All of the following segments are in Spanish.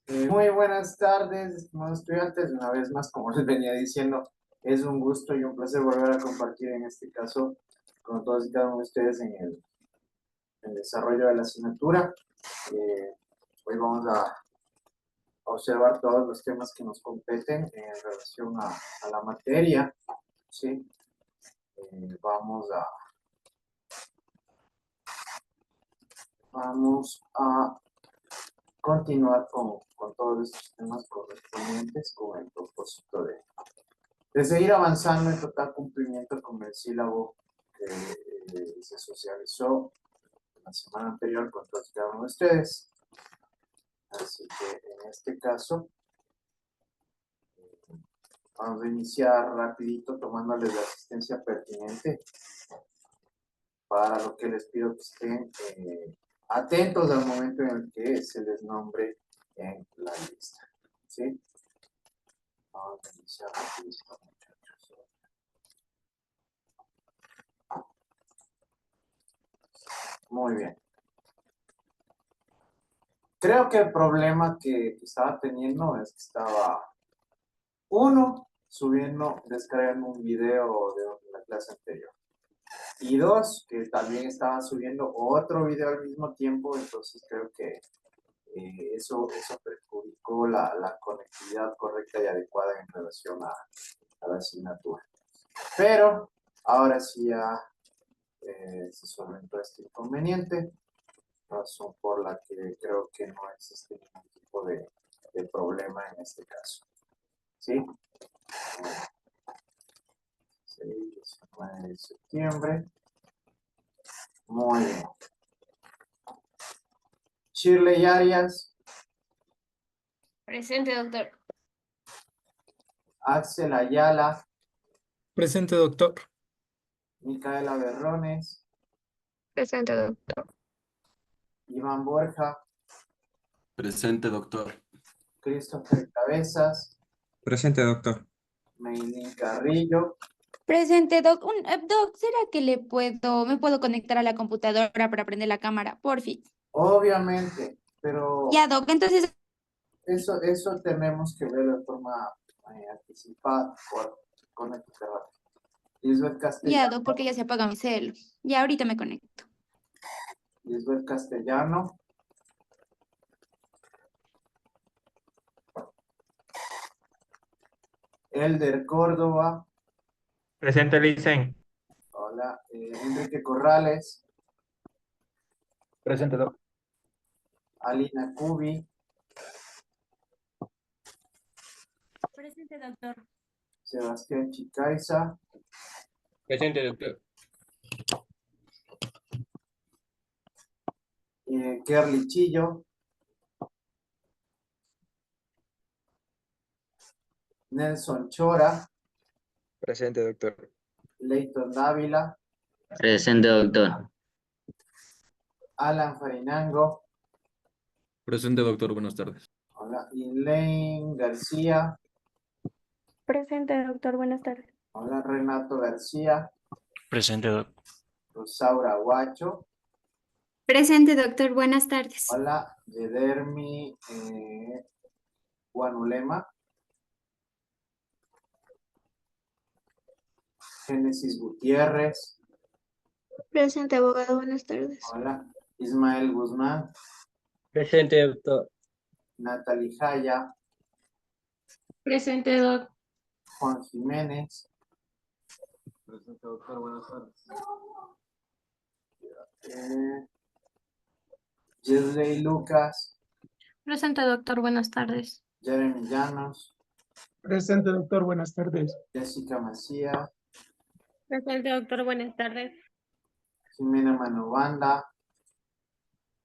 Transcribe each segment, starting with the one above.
Muy buenas tardes, estimados estudiantes. Una vez más, como les venía diciendo, es un gusto y un placer volver a compartir en este caso con todos y cada uno de ustedes en el desarrollo de la asignatura. Hoy vamos a observar todos los temas que nos competen en relación a la materia. ¿Sí? Vamos a continuar con todos estos temas correspondientes con el propósito de seguir avanzando en total cumplimiento con el sílabo que se socializó la semana anterior con todos y cada uno de ustedes. Así que en este caso vamos a iniciar rapidito tomándoles la asistencia pertinente para lo que les pido que estén atentos al momento en el que se les nombre en la lista. ¿Sí? Vamos a iniciar rapidito, muchachos. Muy bien. Creo que el problema que estaba teniendo es que estaba, uno, descargando un video de la clase anterior. Y dos, que también estaba subiendo otro video al mismo tiempo, entonces creo que eso perjudicó la conectividad correcta y adecuada en relación a la asignatura. Pero ahora sí ya se solventó este inconveniente, razón por la que creo que no existe ningún tipo de problema en este caso. ¿Sí? 19 de septiembre. Muy bien. Shirley Arias, Presente, doctor. Axel Ayala, Presente, doctor. Micaela Berrones, Presente, doctor. Iván Borja, Presente, doctor. Christopher Cabezas, Presente, doctor. Meilín Carrillo. Presente, Doc. Doc, ¿será que me puedo conectar a la computadora para prender la cámara? Porfi. Obviamente, pero Ya, Doc, entonces, eso tenemos que ver de forma anticipada por conectar. Lisbeth ya, Castellano, Doc, porque ya se apaga mi cel. Ya, ahorita me conecto. Lisbeth Castellano, Elder Córdoba, Presente, Licen. hola, Enrique Corrales, Presente, doctor. Alina Cubi, Presente, doctor. Sebastián Chicaiza, Presente, doctor. Kerly Chillo, Nelson Chora, Presente, doctor. Leighton Dávila, Presente, doctor. Alan Farinango, Presente, doctor. Buenas tardes. hola, Elaine García, Presente, doctor. Buenas tardes. hola, Renato García, Presente, doctor. Rosaura Guacho, Presente, doctor. Buenas tardes. hola, Yedermi Guanulema, Génesis Gutiérrez, Presente, abogado. Buenas tardes. hola, Ismael Guzmán, Presente, doctor. Natalie Jaya, Presente, doc. Juan Jiménez, Presente, doctor. Buenas tardes. Yesley Lucas, Presente, doctor. Buenas tardes. Jeremy Llanos, Presente, doctor. Buenas tardes. Jessica Macías, Presente, doctor. Buenas tardes. Jimena Manobanda,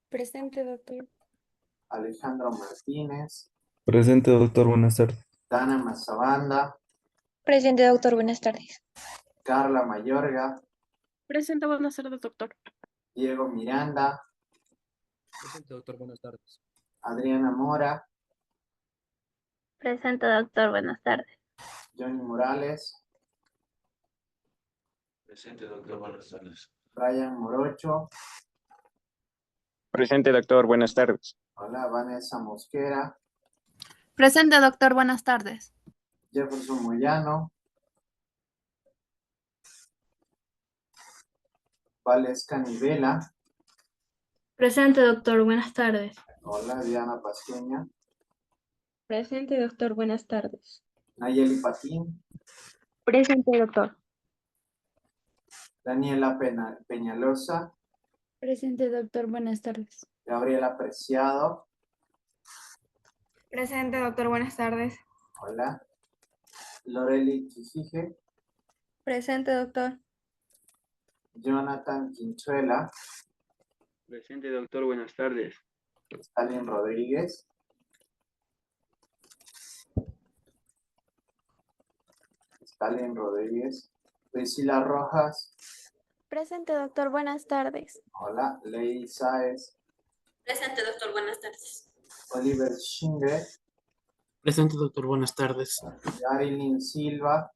Presente, doctor. Alejandro Martínez, Presente, doctor. Buenas tardes. Dana Mazabanda, Presente, doctor. Buenas tardes. Carla Mayorga, Presente, buenas tardes, doctor. Diego Miranda, Presente, doctor. Buenas tardes. Adriana Mora, Presente, doctor. Buenas tardes. Johnny Morales, Presente, doctor. Buenas tardes. Brian Morocho, Presente, doctor. Buenas tardes. Hola, Vanessa Mosquera. Presente, doctor. Buenas tardes. Jefferson Moyano. Valesca Nivela. Presente, doctor. Buenas tardes. Hola, Diana Pascuña. Presente, doctor. Buenas tardes. Nayeli Patín. Presente, doctor. Daniela Peñalosa. Presente, doctor. Buenas tardes. Gabriela Preciado. Presente, doctor. Buenas tardes. Hola. Loreli Quijije. Presente, doctor. Jonathan Quinchuela. Presente, doctor. Buenas tardes. Stalin Rodríguez. Stalin Rodríguez. Priscila Rojas. Presente, doctor. Buenas tardes. Hola. Lady Sáez. Presente, doctor. Buenas tardes. Oliver Schingre. Presente, doctor. Buenas tardes. Yarilyn Silva.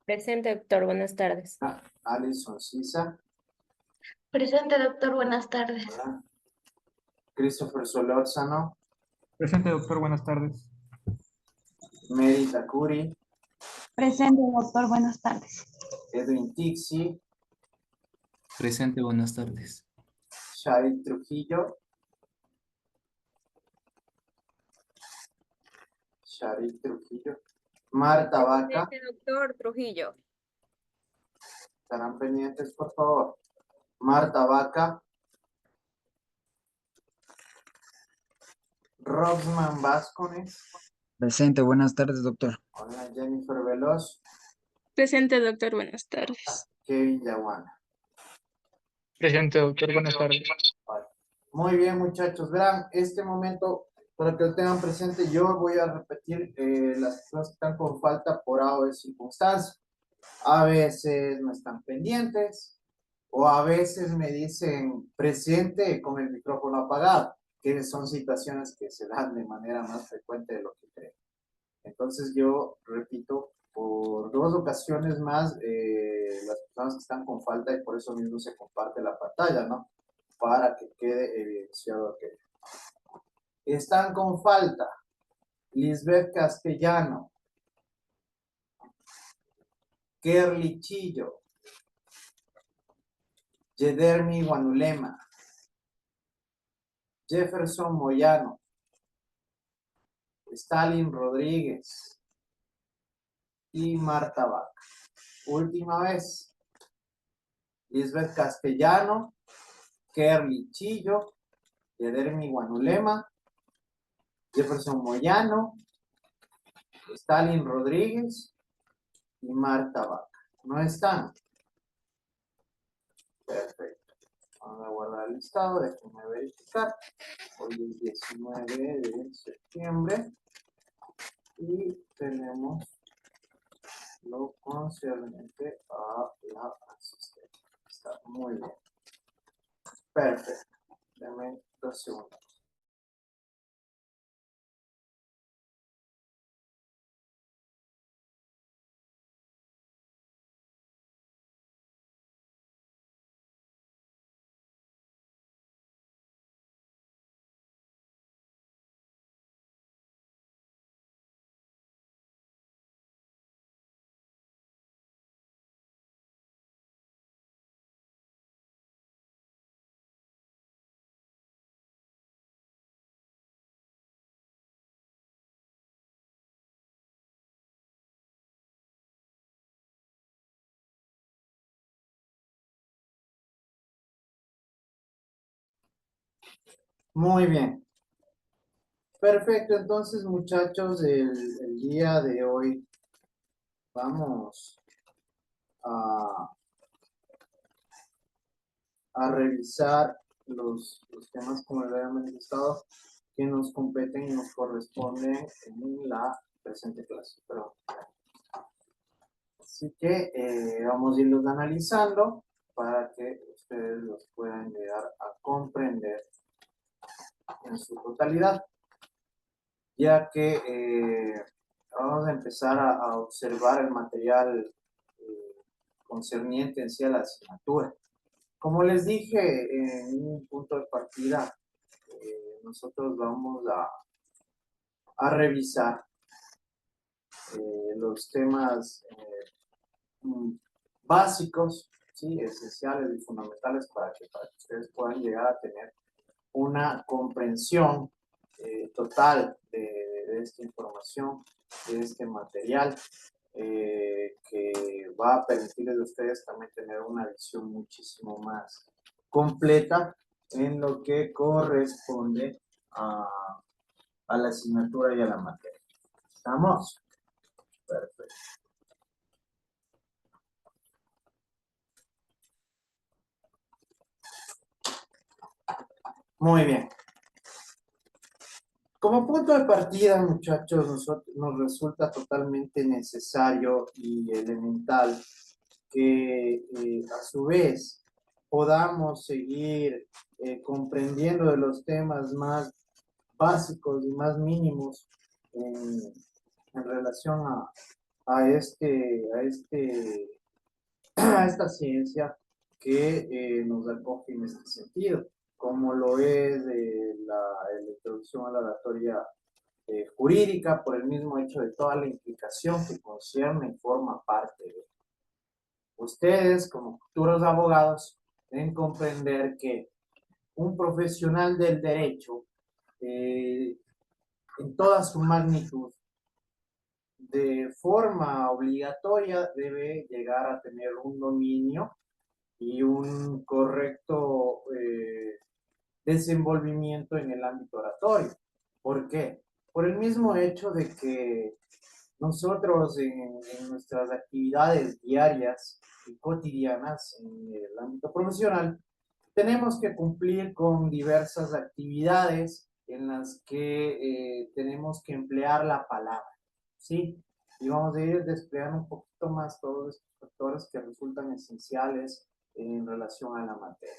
Presente, doctor. Buenas tardes. Alison Sisa. Presente, doctor. Buenas tardes. Hola. Christopher Solórzano. Presente, doctor. Buenas tardes. Mary Takuri. Presente, doctor. Buenas tardes. Edwin Tixi. Presente, buenas tardes. Shari Trujillo. Shari Trujillo. Marta Vaca. Doctor Trujillo. Estarán pendientes, por favor. Marta Vaca. Roxman Vázquez. Presente, buenas tardes, doctor. Hola, Jennifer Veloz. Presente, doctor. Buenas tardes. Kevin Yaguana. Presente, doctor. Buenas tardes. Vale. Muy bien, muchachos. Verán, este momento, para que lo tengan presente, yo voy a repetir las personas que están con falta por A o de circunstancia. A veces no están pendientes, o a veces me dicen presente con el micrófono apagado, que son situaciones que se dan de manera más frecuente de lo que creen. Entonces yo repito por 2 ocasiones más las personas que están con falta, y por eso mismo se comparte la pantalla, ¿no? Para que quede evidenciado aquello. Están con falta Lisbeth Castellano, Kerly Chillo, Yedermi Guanulema, Jefferson Moyano, Stalin Rodríguez y Marta Vaca. Última vez. Lisbeth Castellano, Kerly Chillo, Yedermi Guanulema, Jefferson Moyano, Stalin Rodríguez y Marta Vaca. ¿No están? Perfecto. Vamos a guardar el listado, déjenme verificar. Hoy es 19 de septiembre y tenemos lo concerniente a la asistencia. Está muy bien. Perfecto. Dame 2 segundos. Muy bien. Perfecto, entonces muchachos, el día de hoy vamos a revisar los temas, como le había manifestado, que nos competen y nos corresponden en la presente clase. Así que vamos a irlos analizando para que ustedes los puedan llegar a comprender en su totalidad, ya que vamos a empezar a observar el material concerniente en sí a la asignatura. Como les dije en un punto de partida, nosotros vamos a revisar los temas básicos, ¿sí? Esenciales y fundamentales para que ustedes puedan llegar a tener una comprensión total de esta información, de este material, que va a permitirles a ustedes también tener una visión muchísimo más completa en lo que corresponde a la asignatura y a la materia. ¿Estamos? Perfecto. Muy bien. Como punto de partida, muchachos, nos resulta totalmente necesario y elemental que a su vez podamos seguir comprendiendo de los temas más básicos y más mínimos en relación a esta ciencia que nos acoge en este sentido, como lo es la introducción a la oratoria jurídica, por el mismo hecho de toda la implicación que concierne y forma parte de ustedes como futuros abogados. Deben comprender que un profesional del derecho en toda su magnitud, de forma obligatoria, debe llegar a tener un dominio y un correcto desenvolvimiento en el ámbito oratorio. ¿Por qué? Por el mismo hecho de que nosotros en nuestras actividades diarias y cotidianas en el ámbito profesional tenemos que cumplir con diversas actividades en las que tenemos que emplear la palabra, ¿sí? Y vamos a ir desplegando un poquito más todos estos factores que resultan esenciales en relación a la materia.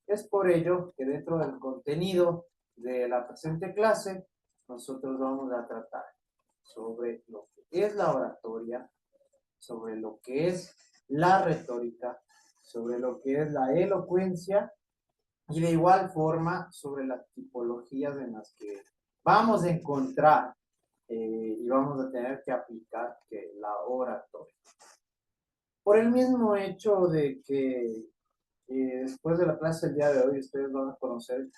Es por ello que dentro del contenido de la presente clase, nosotros vamos a tratar sobre lo que es la oratoria, sobre lo que es la retórica, sobre lo que es la elocuencia y de igual forma sobre las tipologías en las que vamos a encontrar y vamos a tener que aplicar la oratoria. Por el mismo hecho de que después de la clase del día de hoy ustedes van a conocer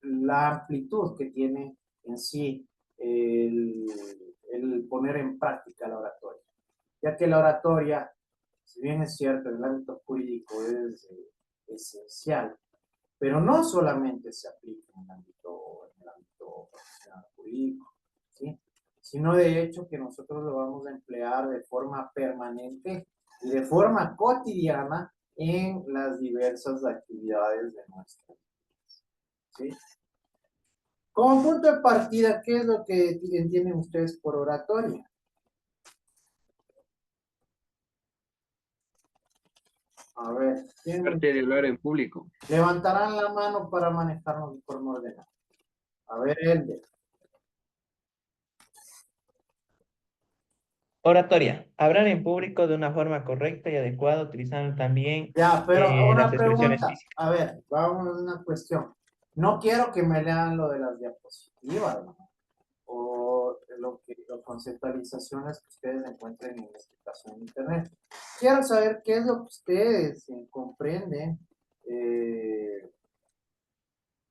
la amplitud que tiene en sí el poner en práctica la oratoria, ya que la oratoria, si bien es cierto, en el ámbito jurídico es esencial, pero no solamente se aplica en el ámbito profesional jurídico, ¿sí? Sino de hecho que nosotros lo vamos a emplear de forma permanente y de forma cotidiana en las diversas actividades de nuestra vida, ¿sí? Como punto de partida, ¿qué es lo que entienden ustedes por oratoria? A ver, ¿quién Arte de hablar en público. levantarán la mano para manejarnos de forma ordenada? A ver, Elder. Oratoria. Hablar en público de una forma correcta y adecuada, utilizando también Ya, pero las una expresiones pregunta. físicas. A ver, vamos a una cuestión. No quiero que me lean lo de las diapositivas, ¿no? O las conceptualizaciones que ustedes encuentren en la explicación en internet. Quiero saber qué es lo que ustedes comprenden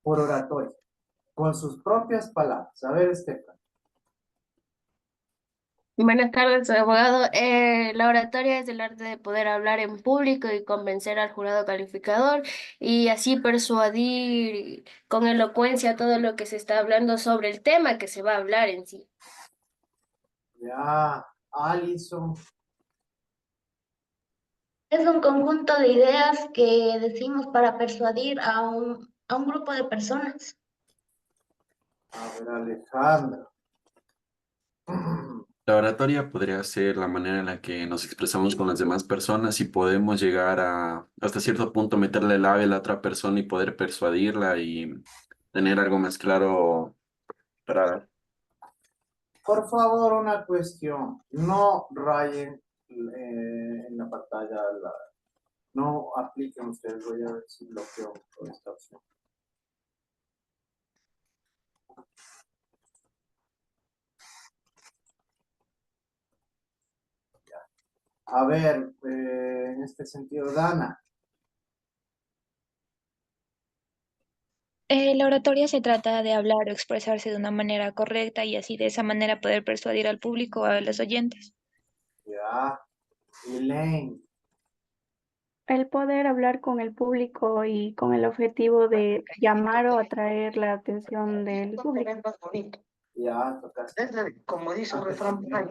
por oratoria, con sus propias palabras. A ver, Estefan. Buenas tardes, abogado. La oratoria es el arte de poder hablar en público y convencer al jurado calificador y así persuadir con elocuencia todo lo que se está hablando sobre el tema que se va a hablar en sí. Ya, Alison. Es un conjunto de ideas que decimos para persuadir a un grupo de personas. A ver, Alejandro. La oratoria podría ser la manera en la que nos expresamos con las demás personas y podemos llegar a, hasta cierto punto, meterle labia a la otra persona y poder persuadirla y tener algo más claro para... Por favor, una cuestión. No rayen en la pantalla, no apliquen ustedes. Voy a ver si bloqueo esta opción. A ver, en este sentido, Dana. La oratoria se trata de hablar o expresarse de una manera correcta y así de esa manera poder persuadir al público o a los oyentes. Ya. Elaine. El poder hablar con el público y con el objetivo de llamar o atraer la atención del público. Ya, tocaste. Como dice un refrán por ahí,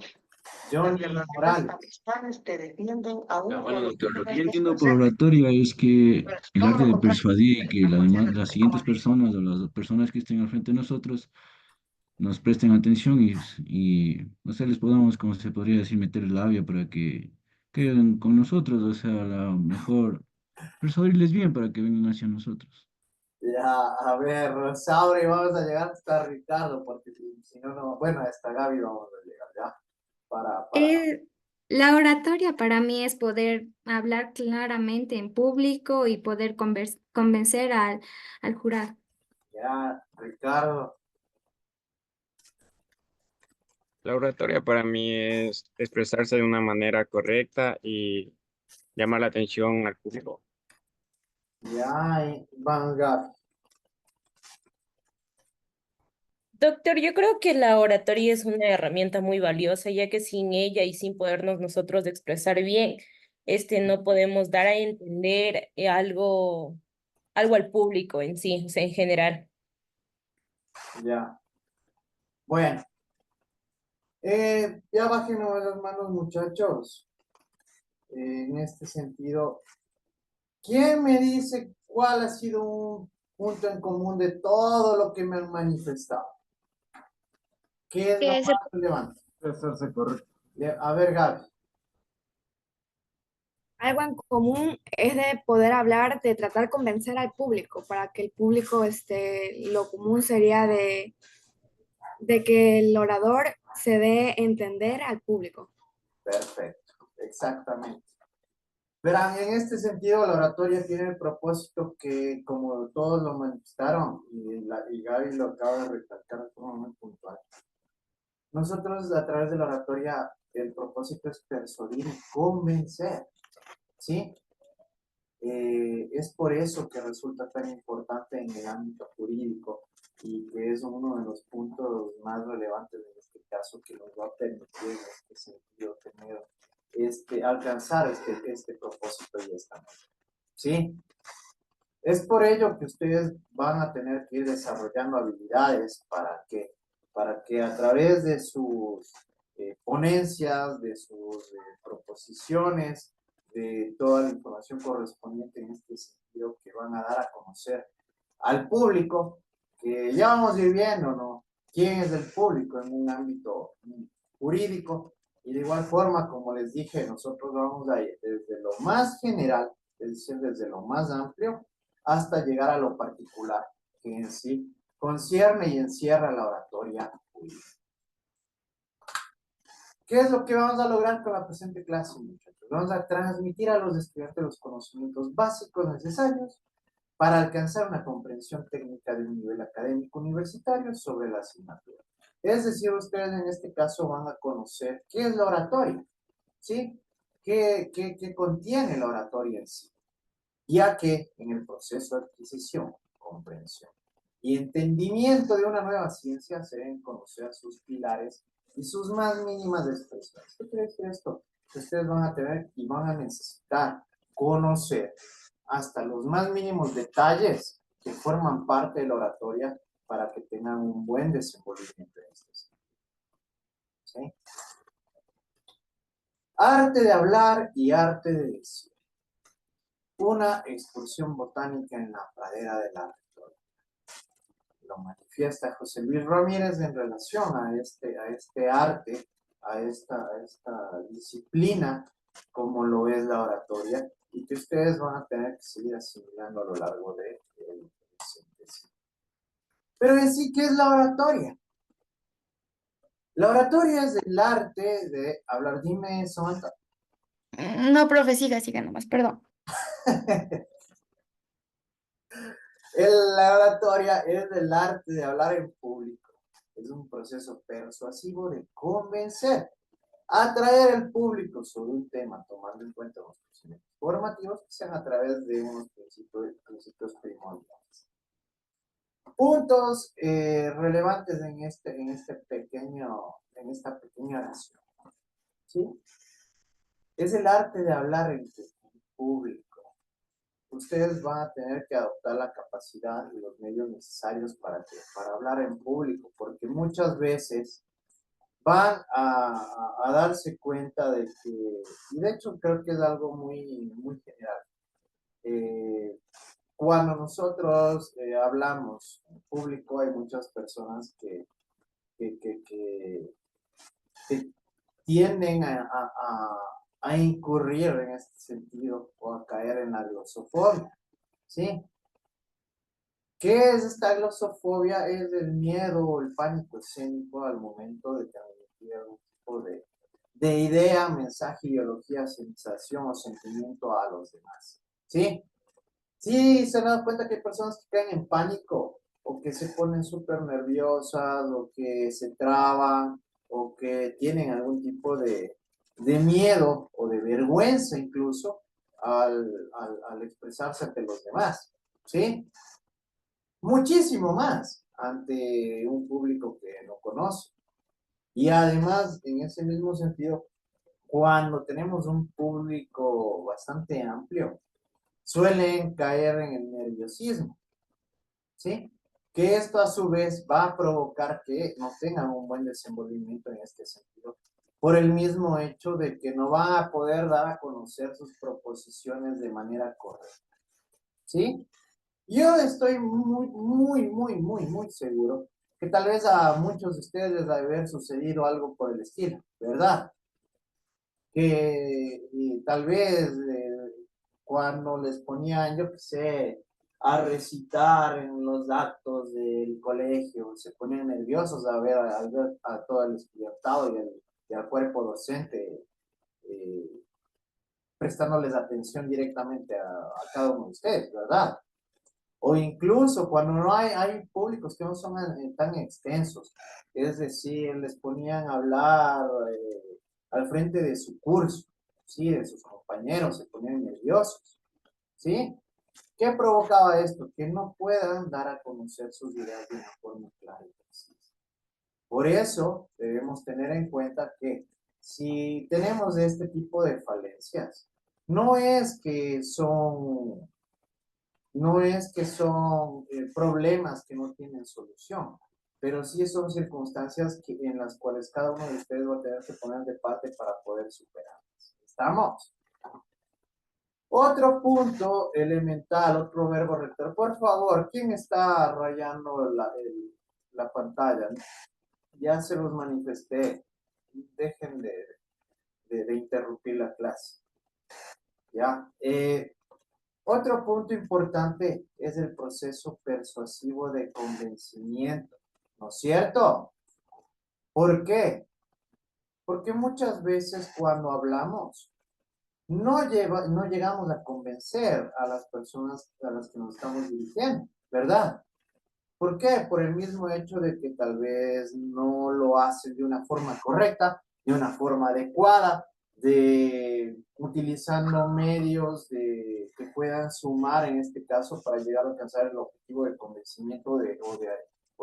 Johnny Morales. te defienden a uno. Bueno, doctor, lo que yo entiendo por oratoria es que el arte de persuadir y que las siguientes personas o las personas que estén al frente de nosotros nos presten atención no sé, les podamos, como se podría decir, meter el labia para que queden con nosotros, o sea, la mejor, persuadirles bien para que vengan hacia nosotros. Ya, a ver, Rosauri, vamos a llegar hasta Ricardo, porque si no, no, bueno, hasta Gaby vamos a llegar, ¿ya? Para. La oratoria para mí es poder hablar claramente en público y poder convencer al jurado. Ya, Ricardo. La oratoria para mí es expresarse de una manera correcta y llamar la atención al público. Ya, Van Gaby. Doctor, yo creo que la oratoria es una herramienta muy valiosa, ya que sin ella y sin podernos nosotros expresar bien, no podemos dar a entender algo al público en sí, o sea, en general. Ya. Bueno. Ya bájenos las manos, muchachos. En este sentido, ¿quién me dice cuál ha sido un punto en común de todo lo que me han manifestado? ¿Qué es lo más relevante? Hacerse correcto. A ver, Gaby. Algo en común es de poder hablar, de tratar de convencer al público, para que el público, lo común sería de que el orador se dé a entender al público. Perfecto, exactamente. Verán, en este sentido, la oratoria tiene el propósito que, como todos lo manifestaron, y Gaby lo acaba de recalcar de forma muy puntual. Nosotros, a través de la oratoria, el propósito es persuadir y convencer, ¿sí? Es por eso que resulta tan importante en el ámbito jurídico y que es uno de los puntos más relevantes en este caso que nos va a permitir en este sentido tener alcanzar este propósito y esta meta, ¿sí? Es por ello que ustedes van a tener que ir desarrollando habilidades para que a través de sus ponencias, de sus proposiciones, de toda la información correspondiente en este sentido que van a dar a conocer al público, que ya vamos a ir viendo, ¿no? ¿Quién es el público en un ámbito jurídico? Y de igual forma, como les dije, nosotros vamos a ir desde lo más general, es decir, desde lo más amplio, hasta llegar a lo particular, que en sí concierne y encierra la oratoria jurídica. ¿Qué es lo que vamos a lograr con la presente clase, muchachos? Vamos a transmitir a los estudiantes los conocimientos básicos necesarios para alcanzar una comprensión técnica de un nivel académico universitario sobre la asignatura. Es decir, ustedes en este caso van a conocer qué es la oratoria, ¿sí? ¿Qué contiene la oratoria en sí? Ya que en el proceso de adquisición, comprensión y entendimiento de una nueva ciencia se deben conocer sus pilares y sus más mínimas expresiones. ¿Qué quiere decir esto? Que ustedes van a tener y van a necesitar conocer hasta los más mínimos detalles que forman parte de la oratoria para que tengan un buen desenvolvimiento en este sentido. ¿Sí? Arte de hablar y arte de decir. Una excursión botánica en la pradera de la oratoria. Lo manifiesta José Luis Ramírez en relación a este arte, a esta disciplina, como lo es la oratoria, y que ustedes van a tener que seguir asimilando a lo largo del presente ciclo. Pero en sí, ¿qué es la oratoria? La oratoria es el arte de hablar. Dime, Samantha. No, profe, siga nomás, perdón. La oratoria es el arte de hablar en público. Es un proceso persuasivo de convencer. atraer al público sobre un tema, tomando en cuenta los procedimientos formativos que sean a través de unos principios primordiales. Puntos relevantes en esta pequeña oración, ¿sí? Es el arte de hablar en público. Ustedes van a tener que adoptar la capacidad y los medios necesarios para hablar en público, porque muchas veces van a darse cuenta de que, y de hecho creo que es algo muy, muy general. Cuando nosotros hablamos en público, hay muchas personas que tienden a incurrir en este sentido o a caer en la glosofobia, ¿sí? ¿Qué es esta glosofobia? Es el miedo o el pánico escénico al momento de transmitir algún tipo de idea, mensaje, ideología, sensación o sentimiento a los demás, ¿sí? Sí, se han dado cuenta que hay personas que caen en pánico o que se ponen súper nerviosas o que se traban o que tienen algún tipo de miedo o de vergüenza incluso al expresarse ante los demás, ¿sí? Muchísimo más ante un público que no conoce. Y además, en ese mismo sentido, cuando tenemos un público bastante amplio, suelen caer en el nerviosismo, ¿sí? Que esto a su vez va a provocar que no tengan un buen desenvolvimiento en este sentido, por el mismo hecho de que no van a poder dar a conocer sus proposiciones de manera correcta, ¿sí? Yo estoy muy seguro que tal vez a muchos de ustedes les va a haber sucedido algo por el estilo, ¿verdad? Que tal vez cuando les ponían, yo qué sé, a recitar en los actos del colegio, se ponían nerviosos a ver a todo el estudiantado y al cuerpo docente prestándoles atención directamente a cada uno de ustedes, ¿verdad? O incluso cuando no hay públicos que no son tan extensos, es decir, les ponían a hablar al frente de su curso, ¿sí? De sus compañeros, se ponían nerviosos, ¿sí? ¿Qué provocaba esto? Que no puedan dar a conocer sus ideas de una forma clara y precisa. Por eso debemos tener en cuenta que si tenemos este tipo de falencias, no es que son problemas que no tienen solución, pero sí son circunstancias en las cuales cada uno de ustedes va a tener que poner de parte para poder superarlas. ¿Estamos? Otro punto elemental, otro verbo rector. Por favor, ¿quién está rayando la pantalla? Ya se los manifesté. Dejen de interrumpir la clase. ¿Ya? Otro punto importante es el proceso persuasivo de convencimiento, ¿no es cierto? ¿Por qué? Porque muchas veces cuando hablamos no llegamos a convencer a las personas a las que nos estamos dirigiendo, ¿verdad? ¿Por qué? Por el mismo hecho de que tal vez no lo hacen de una forma correcta, de una forma adecuada, utilizando medios que puedan sumar en este caso para llegar a alcanzar el objetivo de convencimiento o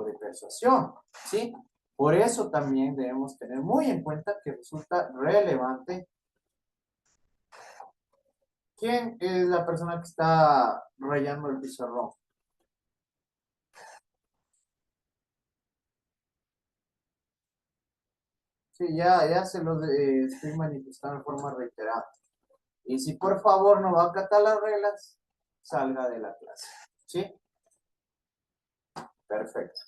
de persuasión, ¿sí? Por eso también debemos tener muy en cuenta que resulta relevante. ¿Quién es la persona que está rayando el pizarrón? Sí, ya se los estoy manifestando en forma reiterada. Y si por favor no va a acatar las reglas, salga de la clase. ¿Sí? Perfecto.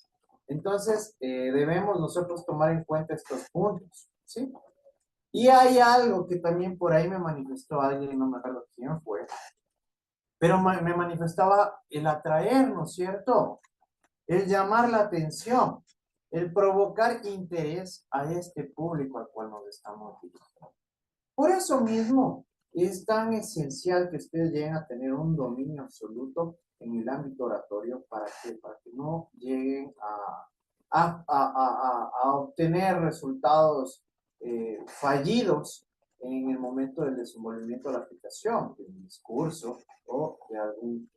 Entonces, debemos nosotros tomar en cuenta estos puntos. ¿Sí? Y hay algo que también por ahí me manifestó alguien, no me acuerdo quién fue, pero me manifestaba el atraernos, ¿cierto? El llamar la atención, el provocar interés a este público al cual nos estamos dirigiendo. Por eso mismo es tan esencial que ustedes lleguen a tener un dominio absoluto en el ámbito oratorio para que no lleguen a obtener resultados fallidos en el momento del desenvolvimiento de la aplicación, de un discurso o de algún...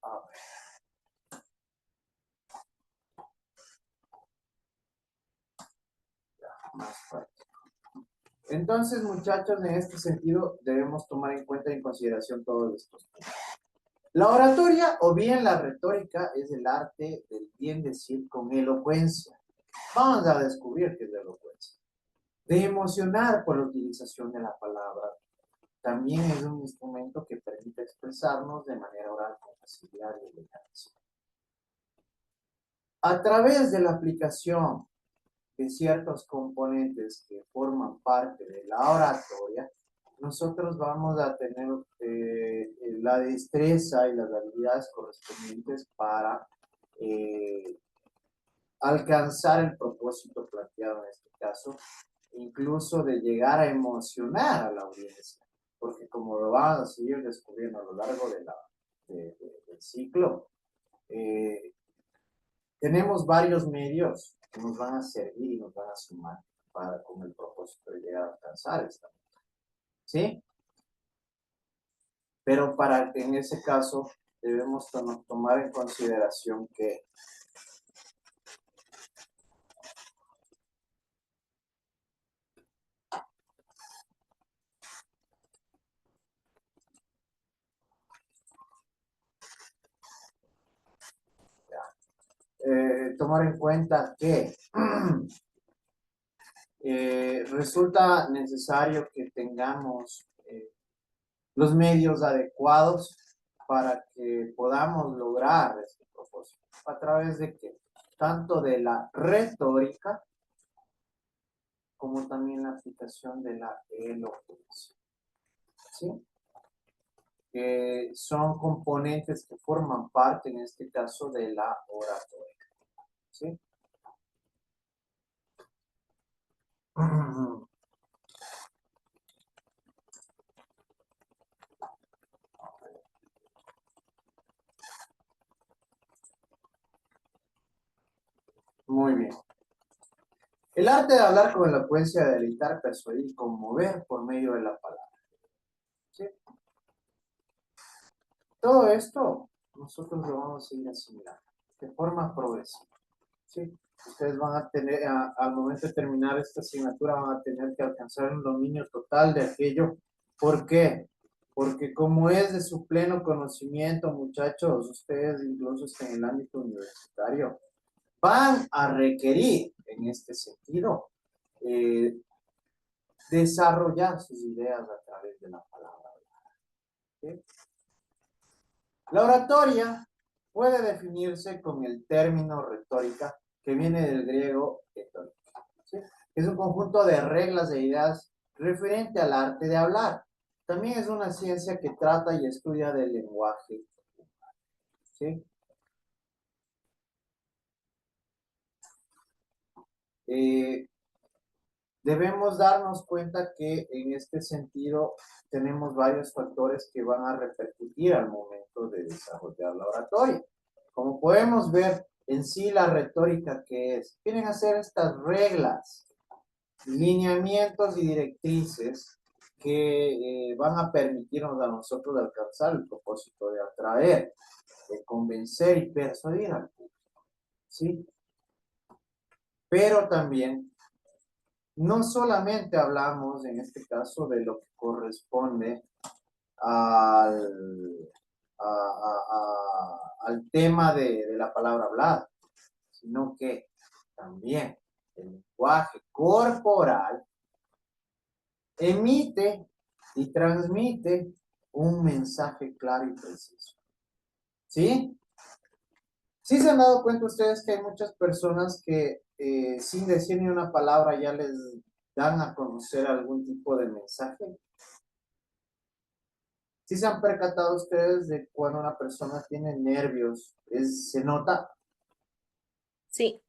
A ver. Ya, más práctico. Entonces, muchachos, en este sentido debemos tomar en cuenta y en consideración todos estos puntos. La oratoria o bien la retórica es el arte del bien decir con elocuencia. Vamos a descubrir qué es la elocuencia. De emocionar por la utilización de la palabra. También es un instrumento que permite expresarnos de manera oral con facilidad y elegancia. A través de la aplicación de ciertos componentes que forman parte de la oratoria, nosotros vamos a tener la destreza y las habilidades correspondientes para alcanzar el propósito planteado en este caso, incluso de llegar a emocionar a la audiencia, porque como lo vamos a seguir descubriendo a lo largo del ciclo, tenemos varios medios que nos van a servir y nos van a sumar con el propósito de llegar a alcanzar esta meta. ¿Sí? Pero en ese caso debemos tomar en consideración que tomar en cuenta que resulta necesario que tengamos los medios adecuados para que podamos lograr este propósito. ¿A través de qué? Tanto de la retórica como también la aplicación de la elocuencia. ¿Sí? Que son componentes que forman parte, en este caso, de la oratoria. ¿Sí? Muy bien. El arte de hablar con elocuencia, de deleitar, persuadir y conmover por medio de la palabra. ¿Sí? Todo esto nosotros lo vamos a ir asimilando de forma progresiva. ¿Sí? Ustedes van a tener, al momento de terminar esta asignatura, van a tener que alcanzar un dominio total de aquello. ¿Por qué? Porque como es de su pleno conocimiento, muchachos, ustedes incluso en el ámbito universitario, van a requerir, en este sentido, desarrollar sus ideas a través de la palabra. ¿Sí? La oratoria puede definirse con el término retórica, que viene del griego retórica. ¿Sí? Es un conjunto de reglas e ideas referente al arte de hablar. También es una ciencia que trata y estudia del lenguaje humano. ¿Sí? Debemos darnos cuenta que en este sentido tenemos varios factores que van a repercutir al momento de desarrollar la oratoria. Como podemos ver, en sí la retórica que es, vienen a ser estas reglas, lineamientos y directrices que van a permitirnos a nosotros alcanzar el propósito de atraer, de convencer y persuadir al público. ¿Sí? Pero también no solamente hablamos, en este caso, de lo que corresponde al tema de la palabra hablada, sino que también el lenguaje corporal emite y transmite un mensaje claro y preciso. ¿Sí? ¿Sí se han dado cuenta ustedes que hay muchas personas que sin decir ni una palabra ya les dan a conocer algún tipo de mensaje? ¿Sí se han percatado ustedes de cuando una persona tiene nervios, se nota? Sí.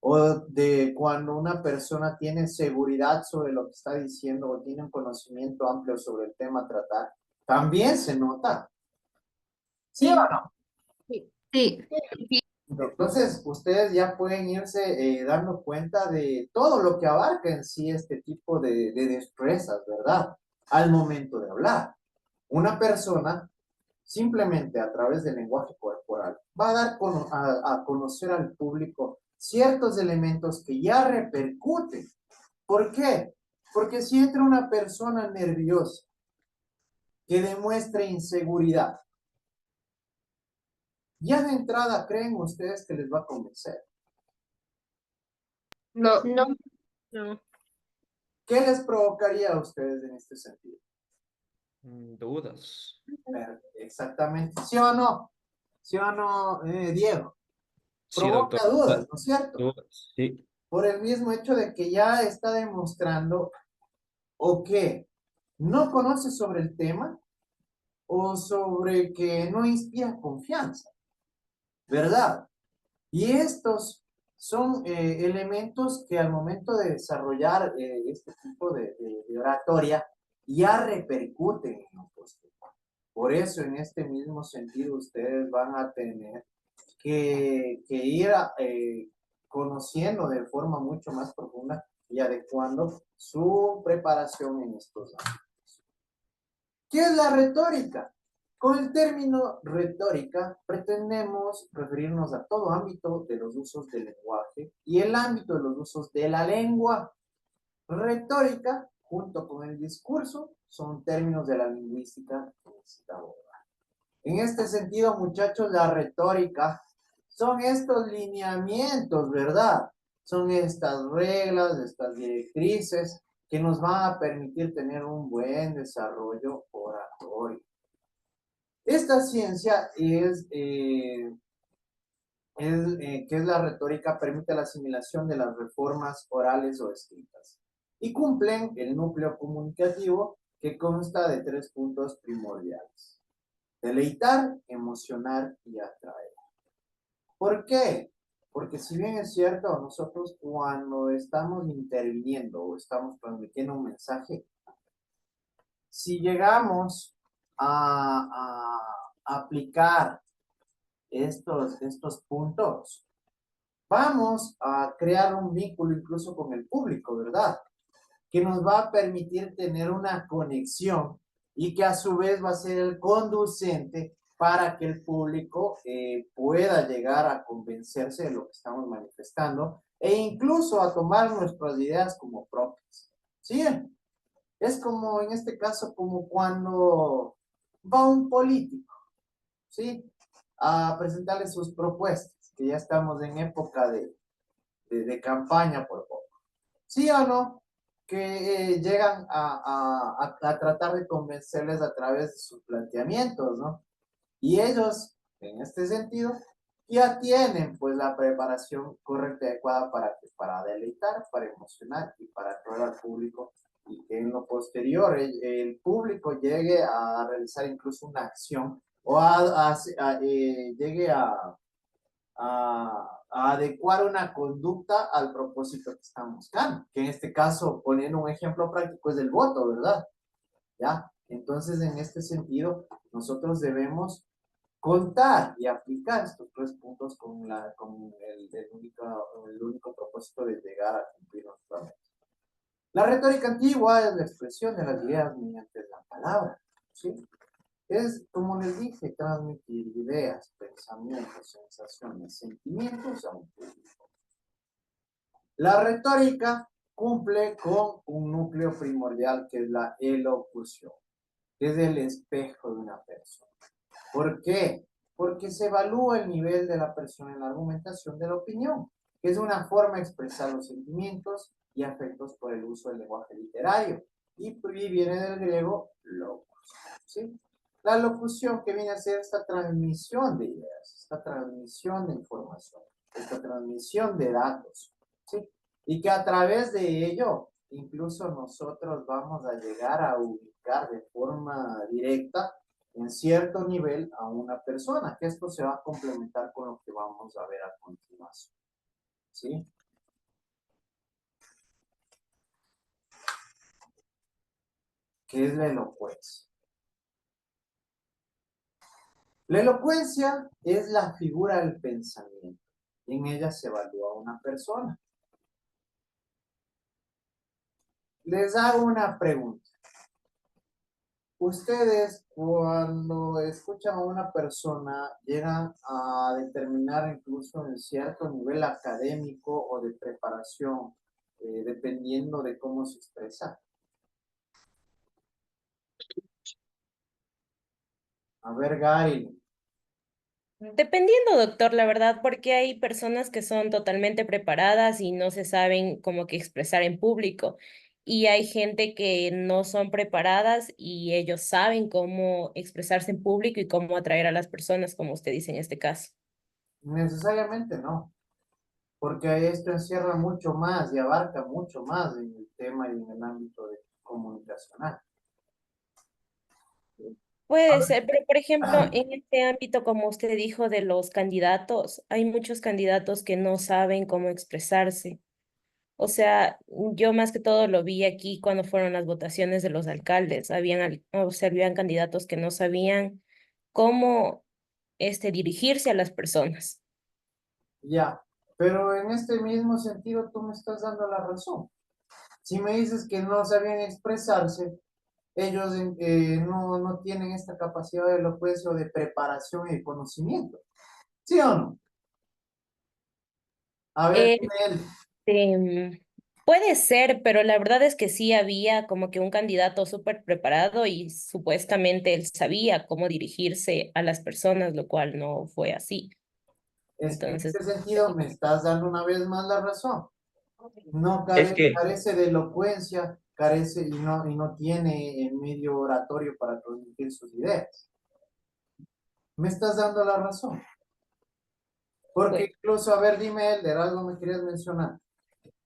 O de cuando una persona tiene seguridad sobre lo que está diciendo o tiene un conocimiento amplio sobre el tema a tratar, también se nota. ¿Sí o no? Sí. Entonces, ustedes ya pueden irse dando cuenta de todo lo que abarca en sí este tipo de destrezas, ¿verdad? Al momento de hablar. Una persona, simplemente a través del lenguaje corporal, va a dar a conocer al público ciertos elementos que ya repercuten. ¿Por qué? Porque si entra una persona nerviosa que demuestre inseguridad, ya de entrada creen ustedes que les va a convencer. No. No, No. ¿Qué les provocaría a ustedes en este sentido? Dudas. Exactamente. ¿Sí o no? ¿Sí o no, Diego? Sí, doctor. Provoca dudas, ¿no es cierto? Dudas, sí. Por el mismo hecho de que ya está demostrando o que no conoce sobre el tema o sobre que no inspira confianza, ¿verdad? Y estos son elementos que al momento de desarrollar este tipo de oratoria ya repercuten en los posterior. Por eso, en este mismo sentido, ustedes van a tener que ir conociendo de forma mucho más profunda y adecuando su preparación en estos ámbitos. ¿Qué es la retórica? Con el término retórica pretendemos referirnos a todo ámbito de los usos del lenguaje y el ámbito de los usos de la lengua. Retórica, junto con el discurso, son términos de la lingüística que necesita abordar. En este sentido, muchachos, la retórica son estos lineamientos, ¿verdad? Son estas reglas, estas directrices que nos van a permitir tener un buen desarrollo oratorio. Esta ciencia que es la retórica, permite la asimilación de las reformas orales o escritas y cumplen el núcleo comunicativo que consta de 3 puntos primordiales: deleitar, emocionar y atraer. ¿Por qué? Porque si bien es cierto, nosotros cuando estamos interviniendo o estamos transmitiendo un mensaje, si llegamos a aplicar estos puntos, vamos a crear un vínculo incluso con el público, ¿verdad? Que nos va a permitir tener una conexión y que a su vez va a ser el conducente para que el público pueda llegar a convencerse de lo que estamos manifestando e incluso a tomar nuestras ideas como propias. ¿Sí? Es como en este caso, como cuando va un político, ¿sí? A presentarle sus propuestas, que ya estamos en época de campaña por poco. ¿Sí o no? Que llegan a tratar de convencerles a través de sus planteamientos, ¿no? Y ellos, en este sentido, ya tienen pues la preparación correcta y adecuada para deleitar, para emocionar y para atraer al público, y que en lo posterior el público llegue a realizar incluso una acción o llegue a adecuar una conducta al propósito que están buscando, que en este caso, poniendo un ejemplo práctico, es el voto, ¿verdad? ¿Ya? Entonces, en este sentido, nosotros debemos contar y aplicar estos 3 puntos con el único propósito de llegar a cumplir nuestra meta. La retórica antigua es la expresión de las ideas mediante la palabra, ¿sí? Es, como les dije, transmitir ideas, pensamientos, sensaciones, sentimientos a un público. La retórica cumple con un núcleo primordial que es la elocución, que es el espejo de una persona. ¿Por qué? Porque se evalúa el nivel de la persona en la argumentación de la opinión, que es una forma de expresar los sentimientos y afectos por el uso del lenguaje literario, y viene del griego logos, ¿sí? La locución, que viene a ser esta transmisión de ideas, esta transmisión de información, esta transmisión de datos, ¿sí? Y que a través de ello, incluso nosotros vamos a llegar a ubicar de forma directa en cierto nivel a una persona, que esto se va a complementar con lo que vamos a ver a continuación, ¿sí? ¿Qué es la elocuencia? La elocuencia es la figura del pensamiento. En ella se evalúa una persona. Les hago una pregunta. Ustedes, cuando escuchan a una persona, llegan a determinar incluso en cierto nivel académico o de preparación, dependiendo de cómo se expresa. A ver, Gary. Dependiendo, doctor, la verdad, porque hay personas que son totalmente preparadas y no se saben cómo que expresar en público. Y hay gente que no son preparadas y ellos saben cómo expresarse en público y cómo atraer a las personas, como usted dice en este caso. Necesariamente no, porque esto encierra mucho más y abarca mucho más en el tema y en el ámbito comunicacional. Puede ser, pero por ejemplo, en este ámbito, como usted dijo, de los candidatos, hay muchos candidatos que no saben cómo expresarse. O sea, yo más que todo lo vi aquí cuando fueron las votaciones de los alcaldes. O sea, habían candidatos que no sabían cómo dirigirse a las personas. Ya, pero en este mismo sentido tú me estás dando la razón. Si me dices que no sabían expresarse, ellos no tienen esta capacidad de elocuencia o de preparación y de conocimiento. ¿Sí o no? A ver, Eh, dime él. Puede ser, pero la verdad es que sí había como que un candidato súper preparado y supuestamente él sabía cómo dirigirse a las personas, lo cual no fue así. En Entonces, este sentido me estás dando una vez más la razón. No Es que, carece de elocuencia, carece y no tiene el medio oratorio para transmitir sus ideas. Me estás dando la razón. Porque pues, incluso, a ver, dime, Elder, algo me querías mencionar.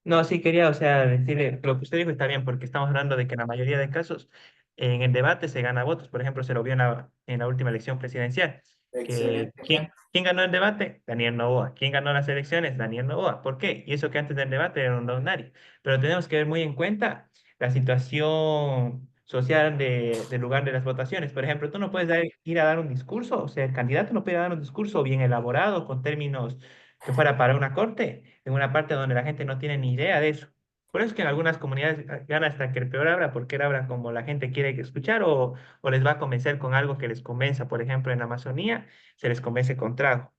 no, sí quería, o sea, decirle, lo que usted dijo está bien, porque estamos hablando de que en la mayoría de casos, en el debate se gana votos. Por ejemplo, se lo vio en la última elección presidencial, que Excelente ejemplo. ¿quién ganó el debate? Daniel Noboa. ¿Quién ganó las elecciones? Daniel Noboa. ¿Por qué? Y eso que antes del debate era un don nadie. Pero tenemos que ver muy en cuenta la situación social del lugar de las votaciones. Por ejemplo, tú no puedes ir a dar un discurso, o sea, el candidato no puede dar un discurso bien elaborado, con términos que fuera para una corte, en una parte donde la gente no tiene ni idea de eso. Por eso es que en algunas comunidades gana hasta que el peor habla, porque él habla como la gente quiere escuchar o les va a convencer con algo que les convenza. Por ejemplo, en la Amazonía se les convence con trago.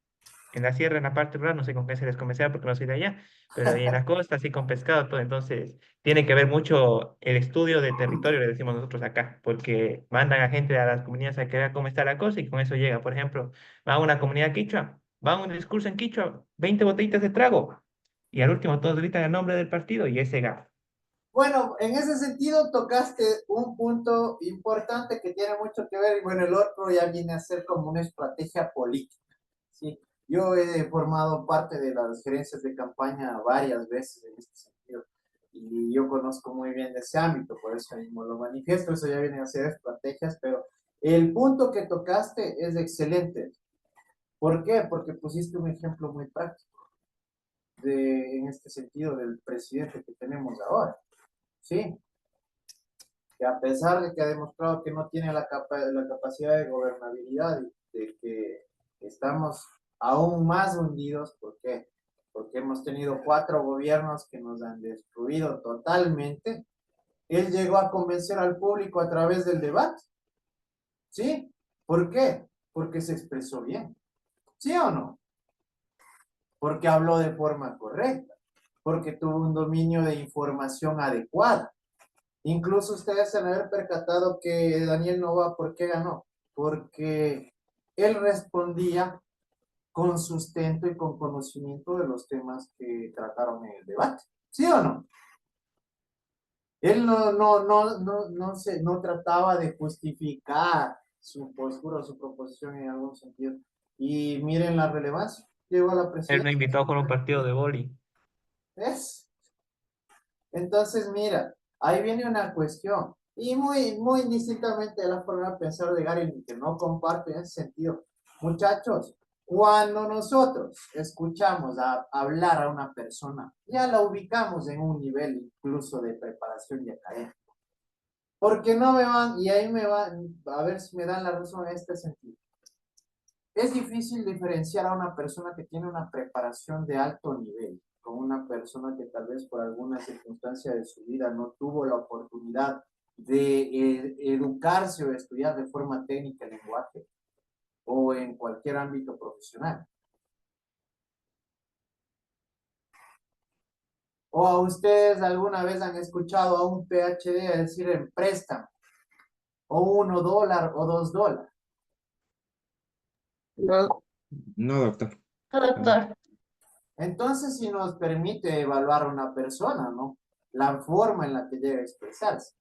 En la sierra, en la parte rural, no sé con qué se les convencerá porque no soy de allá, pero ahí en la costa sí con pescado, todo. Entonces, tiene que ver mucho el estudio de territorio, le decimos nosotros acá, porque mandan a gente a las comunidades a que vea cómo está la cosa y con eso llega. Por ejemplo, va a una comunidad quichua, va a un discurso en quichua, 20 botellitas de trago, y al último todos gritan el nombre del partido y ese gana. Bueno, en ese sentido tocaste un punto importante que tiene mucho que ver, y bueno, el otro ya viene a ser como una estrategia política, ¿sí? Yo he formado parte de las gerencias de campaña varias veces en este sentido, y yo conozco muy bien de ese ámbito, por eso mismo lo manifiesto, eso ya viene a ser estrategias, pero el punto que tocaste es excelente. ¿Por qué? Porque pusiste un ejemplo muy práctico en este sentido del presidente que tenemos ahora. Sí, que a pesar de que ha demostrado que no tiene la capacidad de gobernabilidad y de que estamos aún más hundidos, ¿por qué? Porque hemos tenido 4 gobiernos que nos han destruido totalmente. Él llegó a convencer al público a través del debate. ¿Sí? ¿Por qué? Porque se expresó bien. ¿Sí o no? Porque habló de forma correcta, porque tuvo un dominio de información adecuada. Incluso ustedes se han haber percatado que Daniel Noboa, ¿por qué ganó? Porque él respondía con sustento y con conocimiento de los temas que trataron en el debate. ¿Sí o no? Él no trataba de justificar su postura o su proposición en algún sentido. Y miren la relevancia. Llegó a la Él presidencia. me invitó con un partido de boli. ¿Ves? Entonces, mira, ahí viene una cuestión. Y muy indistintamente de la forma de pensar de Gary, que no comparte en ese sentido. Muchachos, cuando nosotros escuchamos hablar a una persona, ya la ubicamos en un nivel incluso de preparación y académica. Porque no me van, y ahí me van, a ver si me dan la razón en este sentido. Es difícil diferenciar a una persona que tiene una preparación de alto nivel con una persona que tal vez por alguna circunstancia de su vida no tuvo la oportunidad de educarse o estudiar de forma técnica el lenguaje o en cualquier ámbito profesional. ¿O a ustedes alguna vez han escuchado a un PhD decir en préstamo? ¿O $1 o $2? No, No, doctor. doctor. Entonces, si nos permite evaluar a una persona, ¿no? La forma en la que llega a expresarse,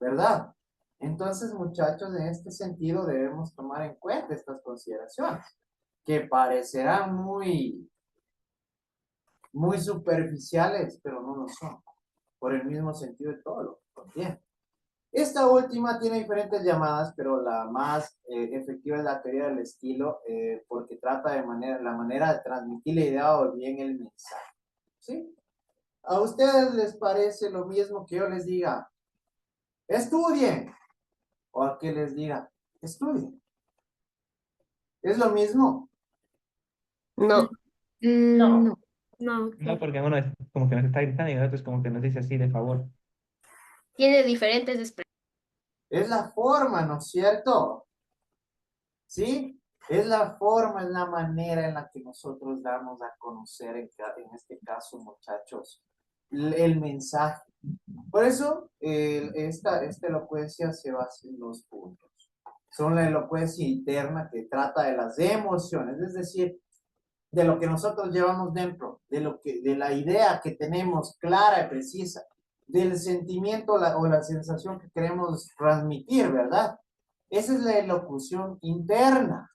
¿verdad? Entonces, muchachos, en este sentido debemos tomar en cuenta estas consideraciones, que parecerán muy superficiales, pero no lo son, por el mismo sentido de todo lo que contiene. Esta última tiene diferentes llamadas, pero la más efectiva es la teoría del estilo, porque trata de la manera de transmitir la idea o bien el mensaje. ¿Sí? ¿A ustedes les parece lo mismo que yo les diga, estudien? O a que les diga, estudien. ¿Es lo mismo? No. No, no. No, porque uno es como que nos está gritando y el otro es como que nos dice así de favor. Tiene diferentes expresiones. Es la forma, ¿no es cierto? ¿Sí? Es la forma, es la manera en la que nosotros damos a conocer, en este caso, muchachos, el mensaje. Por eso, esta elocuencia se basa en 2 puntos. Son la elocuencia interna, que trata de las emociones, es decir, de lo que nosotros llevamos dentro, de la idea que tenemos clara y precisa, del sentimiento o la sensación que queremos transmitir, ¿verdad? Esa es la elocución interna.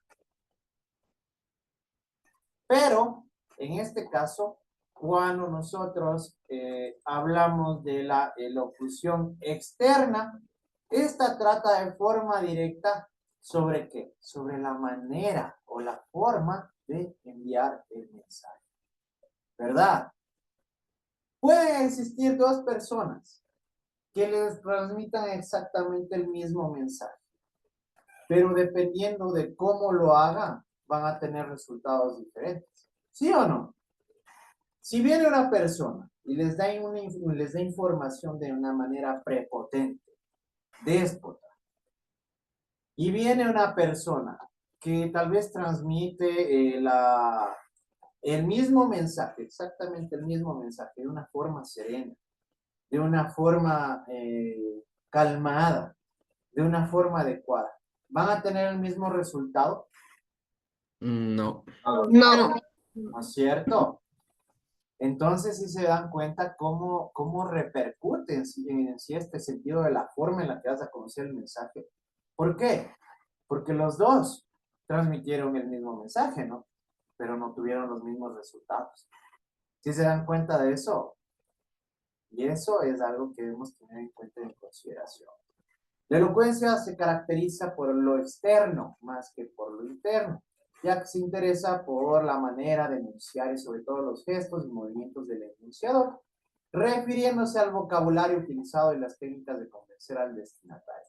Pero, en este caso, cuando nosotros hablamos de la elocución externa, esta trata de forma directa sobre qué? Sobre la manera o la forma de enviar el mensaje. ¿Verdad? Pueden existir 2 personas que les transmitan exactamente el mismo mensaje, pero dependiendo de cómo lo hagan, van a tener resultados diferentes. ¿Sí o no? Si viene una persona y les da información de una manera prepotente, déspota, y viene una persona que tal vez transmite el mismo mensaje, exactamente el mismo mensaje, de una forma serena, de una forma calmada, de una forma adecuada, ¿van a tener el mismo resultado? No. No. ¿No es cierto? Entonces, si se dan cuenta cómo repercute en sí este sentido de la forma en la que vas a conocer el mensaje. ¿Por qué? Porque los 2 transmitieron el mismo mensaje, ¿no? Pero no tuvieron los mismos resultados. ¿Sí se dan cuenta de eso? Y eso es algo que debemos tener en cuenta y en consideración. La elocuencia se caracteriza por lo externo más que por lo interno, ya que se interesa por la manera de enunciar y sobre todo los gestos y movimientos del enunciador, refiriéndose al vocabulario utilizado y las técnicas de convencer al destinatario.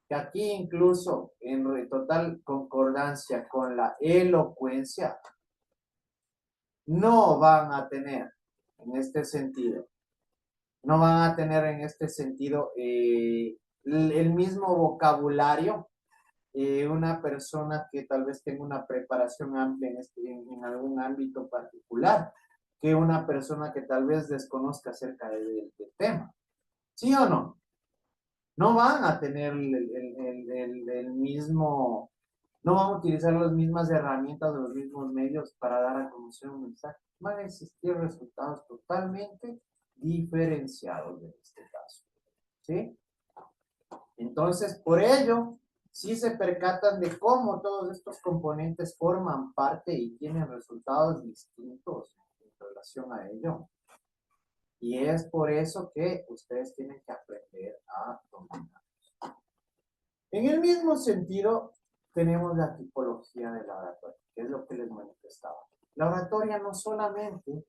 Que aquí incluso en total concordancia con la elocuencia, no van a tener en este sentido, el mismo vocabulario una persona que tal vez tenga una preparación amplia en algún ámbito particular, que una persona que tal vez desconozca acerca del tema. ¿Sí o no? No van a tener el mismo, no van a utilizar las mismas herramientas o los mismos medios para dar a conocer un mensaje. Van a existir resultados totalmente diferenciados en este caso. ¿Sí? Entonces, por ello, sí se percatan de cómo todos estos componentes forman parte y tienen resultados distintos en relación a ello. Y es por eso que ustedes tienen que aprender a dominarlos. En el mismo sentido, tenemos la tipología de la oratoria, que es lo que les manifestaba. La oratoria no solamente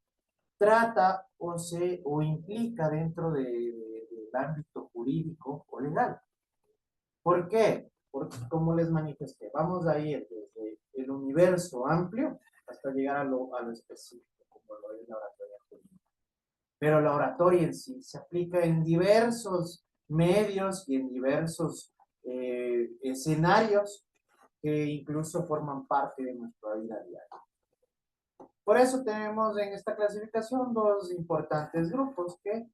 trata o implica dentro del ámbito jurídico o legal. ¿Por qué? Porque, como les manifesté, vamos a ir desde el universo universo amplio hasta llegar a lo específico, como lo es la oratoria jurídica. Pero la oratoria en sí se aplica en diversos medios y en diversos escenarios que incluso forman parte de nuestra vida diaria. Por eso tenemos en esta clasificación dos importantes grupos que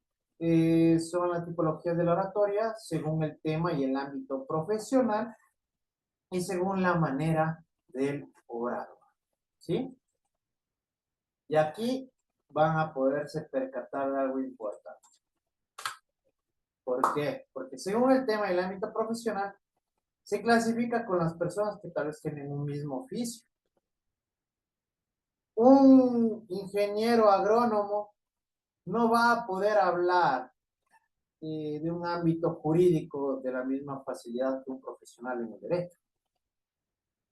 son las tipologías de la oratoria según el tema y el ámbito profesional y según la manera del orador. ¿Sí? Y aquí van a poderse percatar de algo importante. ¿Por qué? Porque según el tema y el ámbito profesional, se clasifica con las personas que tal vez tienen un mismo oficio. Un ingeniero agrónomo no va a poder hablar de un ámbito jurídico de la misma facilidad que un profesional en el derecho.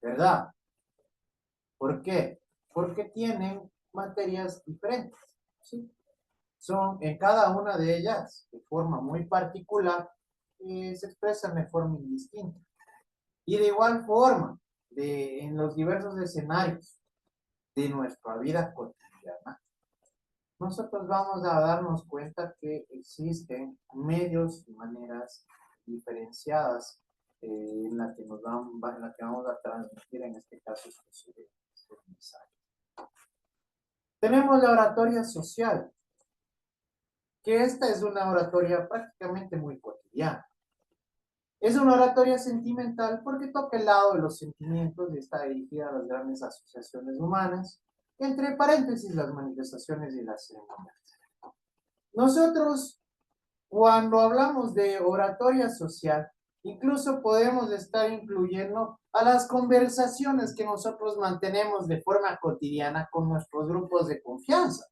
¿Verdad? ¿Por qué? Porque tienen materias diferentes. ¿Sí? Son en cada una de ellas, de forma muy particular, se expresan de forma indistinta. Y de igual forma, en los diversos escenarios de nuestra vida cotidiana, nosotros vamos a darnos cuenta que existen medios y maneras diferenciadas en la que vamos a transmitir, en este caso, este mensaje. Tenemos la oratoria social, que esta es una oratoria prácticamente muy cotidiana. Es una oratoria sentimental porque toca el lado de los sentimientos y está dirigida a las grandes asociaciones humanas, entre paréntesis las manifestaciones y las ceremonias. Nosotros, cuando hablamos de oratoria social, incluso podemos estar incluyendo a las conversaciones que nosotros mantenemos de forma cotidiana con nuestros grupos de confianza,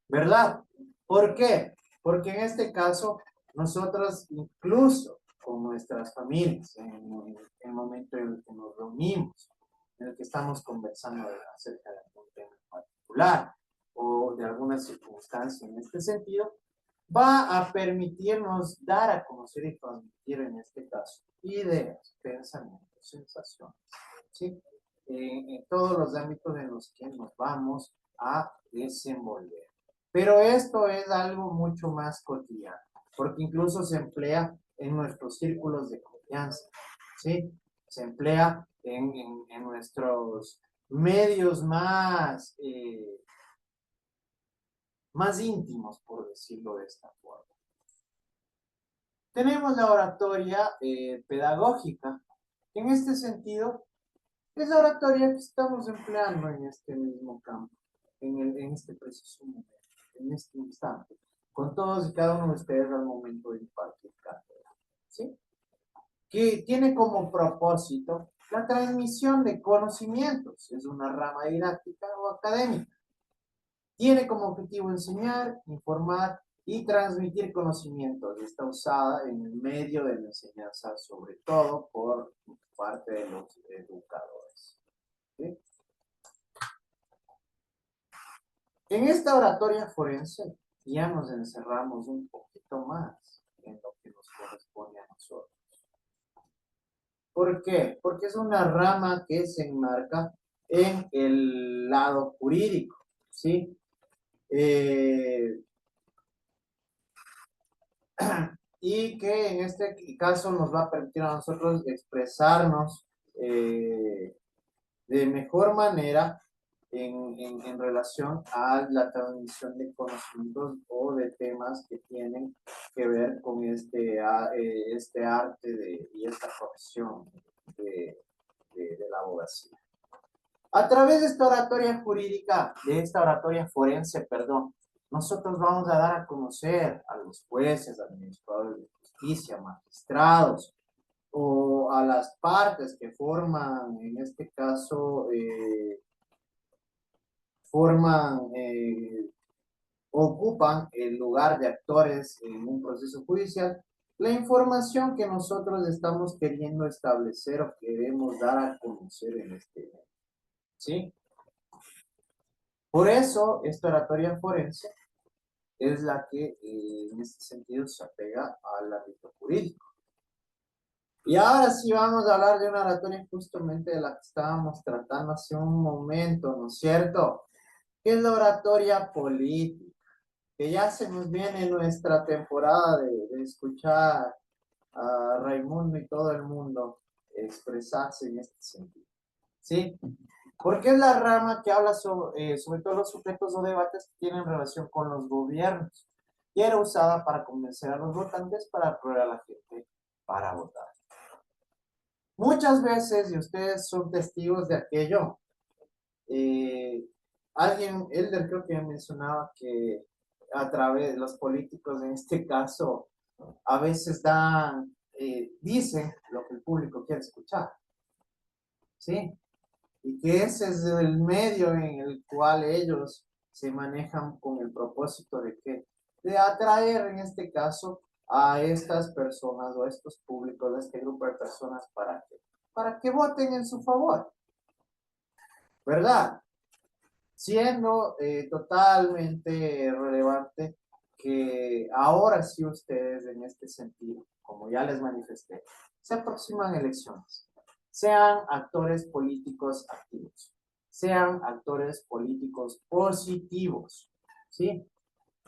¿verdad? ¿Por qué? Porque en este caso, nosotros incluso con nuestras familias, en el momento en el que nos reunimos, en el que estamos conversando acerca de algún tema en particular o de alguna circunstancia en este sentido, va a permitirnos dar a conocer y transmitir en este caso ideas, pensamientos, sensaciones, ¿sí? En todos los ámbitos en los que nos vamos a desenvolver. Pero esto es algo mucho más cotidiano, porque incluso se emplea en nuestros círculos de confianza, ¿sí? Se emplea en nuestros medios más íntimos, por decirlo de esta forma. Tenemos la oratoria pedagógica. En este sentido, es la oratoria que estamos empleando en este mismo campo, en este preciso momento, en este instante, con todos y cada uno de ustedes al momento de impartir cátedra, ¿sí? Que tiene como propósito la transmisión de conocimientos, es una rama didáctica o académica. Tiene como objetivo enseñar, informar y transmitir conocimientos. Está usada en el medio de la enseñanza, sobre todo por parte de los educadores. ¿Sí? En esta oratoria forense ya nos encerramos un poquito más en lo que nos corresponde a nosotros. ¿Por qué? Porque es una rama que se enmarca en el lado jurídico, ¿sí? Y que en este caso nos va a permitir a nosotros expresarnos de mejor manera en relación a la transmisión de conocimientos o de temas que tienen que ver con este arte y esta profesión de la abogacía. A través de esta oratoria jurídica, de esta oratoria forense, perdón, nosotros vamos a dar a conocer a los jueces, administradores de justicia, magistrados, o a las partes que forman, en este caso, ocupan el lugar de actores en un proceso judicial, la información que nosotros estamos queriendo establecer o queremos dar a conocer en este evento. ¿Sí? Por eso, esta oratoria forense es la que en este sentido se apega al ámbito jurídico. Y ahora sí vamos a hablar de una oratoria justamente de la que estábamos tratando hace un momento, ¿no es cierto? ¿Qué es la oratoria política? Que ya se nos viene nuestra temporada de escuchar a Raimundo y todo el mundo expresarse en este sentido. ¿Sí? Porque es la rama que habla sobre todos los sujetos o debates que tienen relación con los gobiernos y era usada para convencer a los votantes para apoyar a la gente para votar. Muchas veces, y ustedes son testigos de aquello, Elder creo que mencionaba que a través de los políticos en este caso, a veces dicen lo que el público quiere escuchar. ¿Sí? Y que ese es el medio en el cual ellos se manejan con el propósito de que de atraer en este caso a estas personas o a estos públicos, a este grupo de personas para que voten en su favor, ¿verdad? Siendo totalmente relevante que ahora sí ustedes en este sentido, como ya les manifesté, se aproximan elecciones. Sean actores políticos activos, sean actores políticos positivos, ¿sí?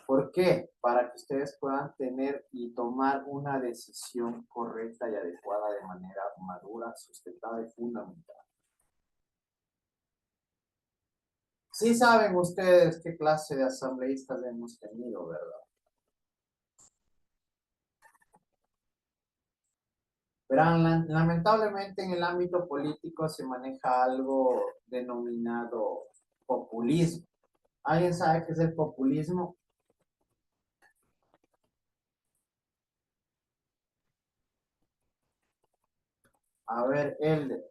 ¿Por qué? Para que ustedes puedan tener y tomar una decisión correcta y adecuada de manera madura, sustentada y fundamental. Sí saben ustedes qué clase de asambleístas hemos tenido, ¿verdad? Verán, lamentablemente en el ámbito político se maneja algo denominado populismo. ¿Alguien sabe qué es el populismo? A ver, Elder.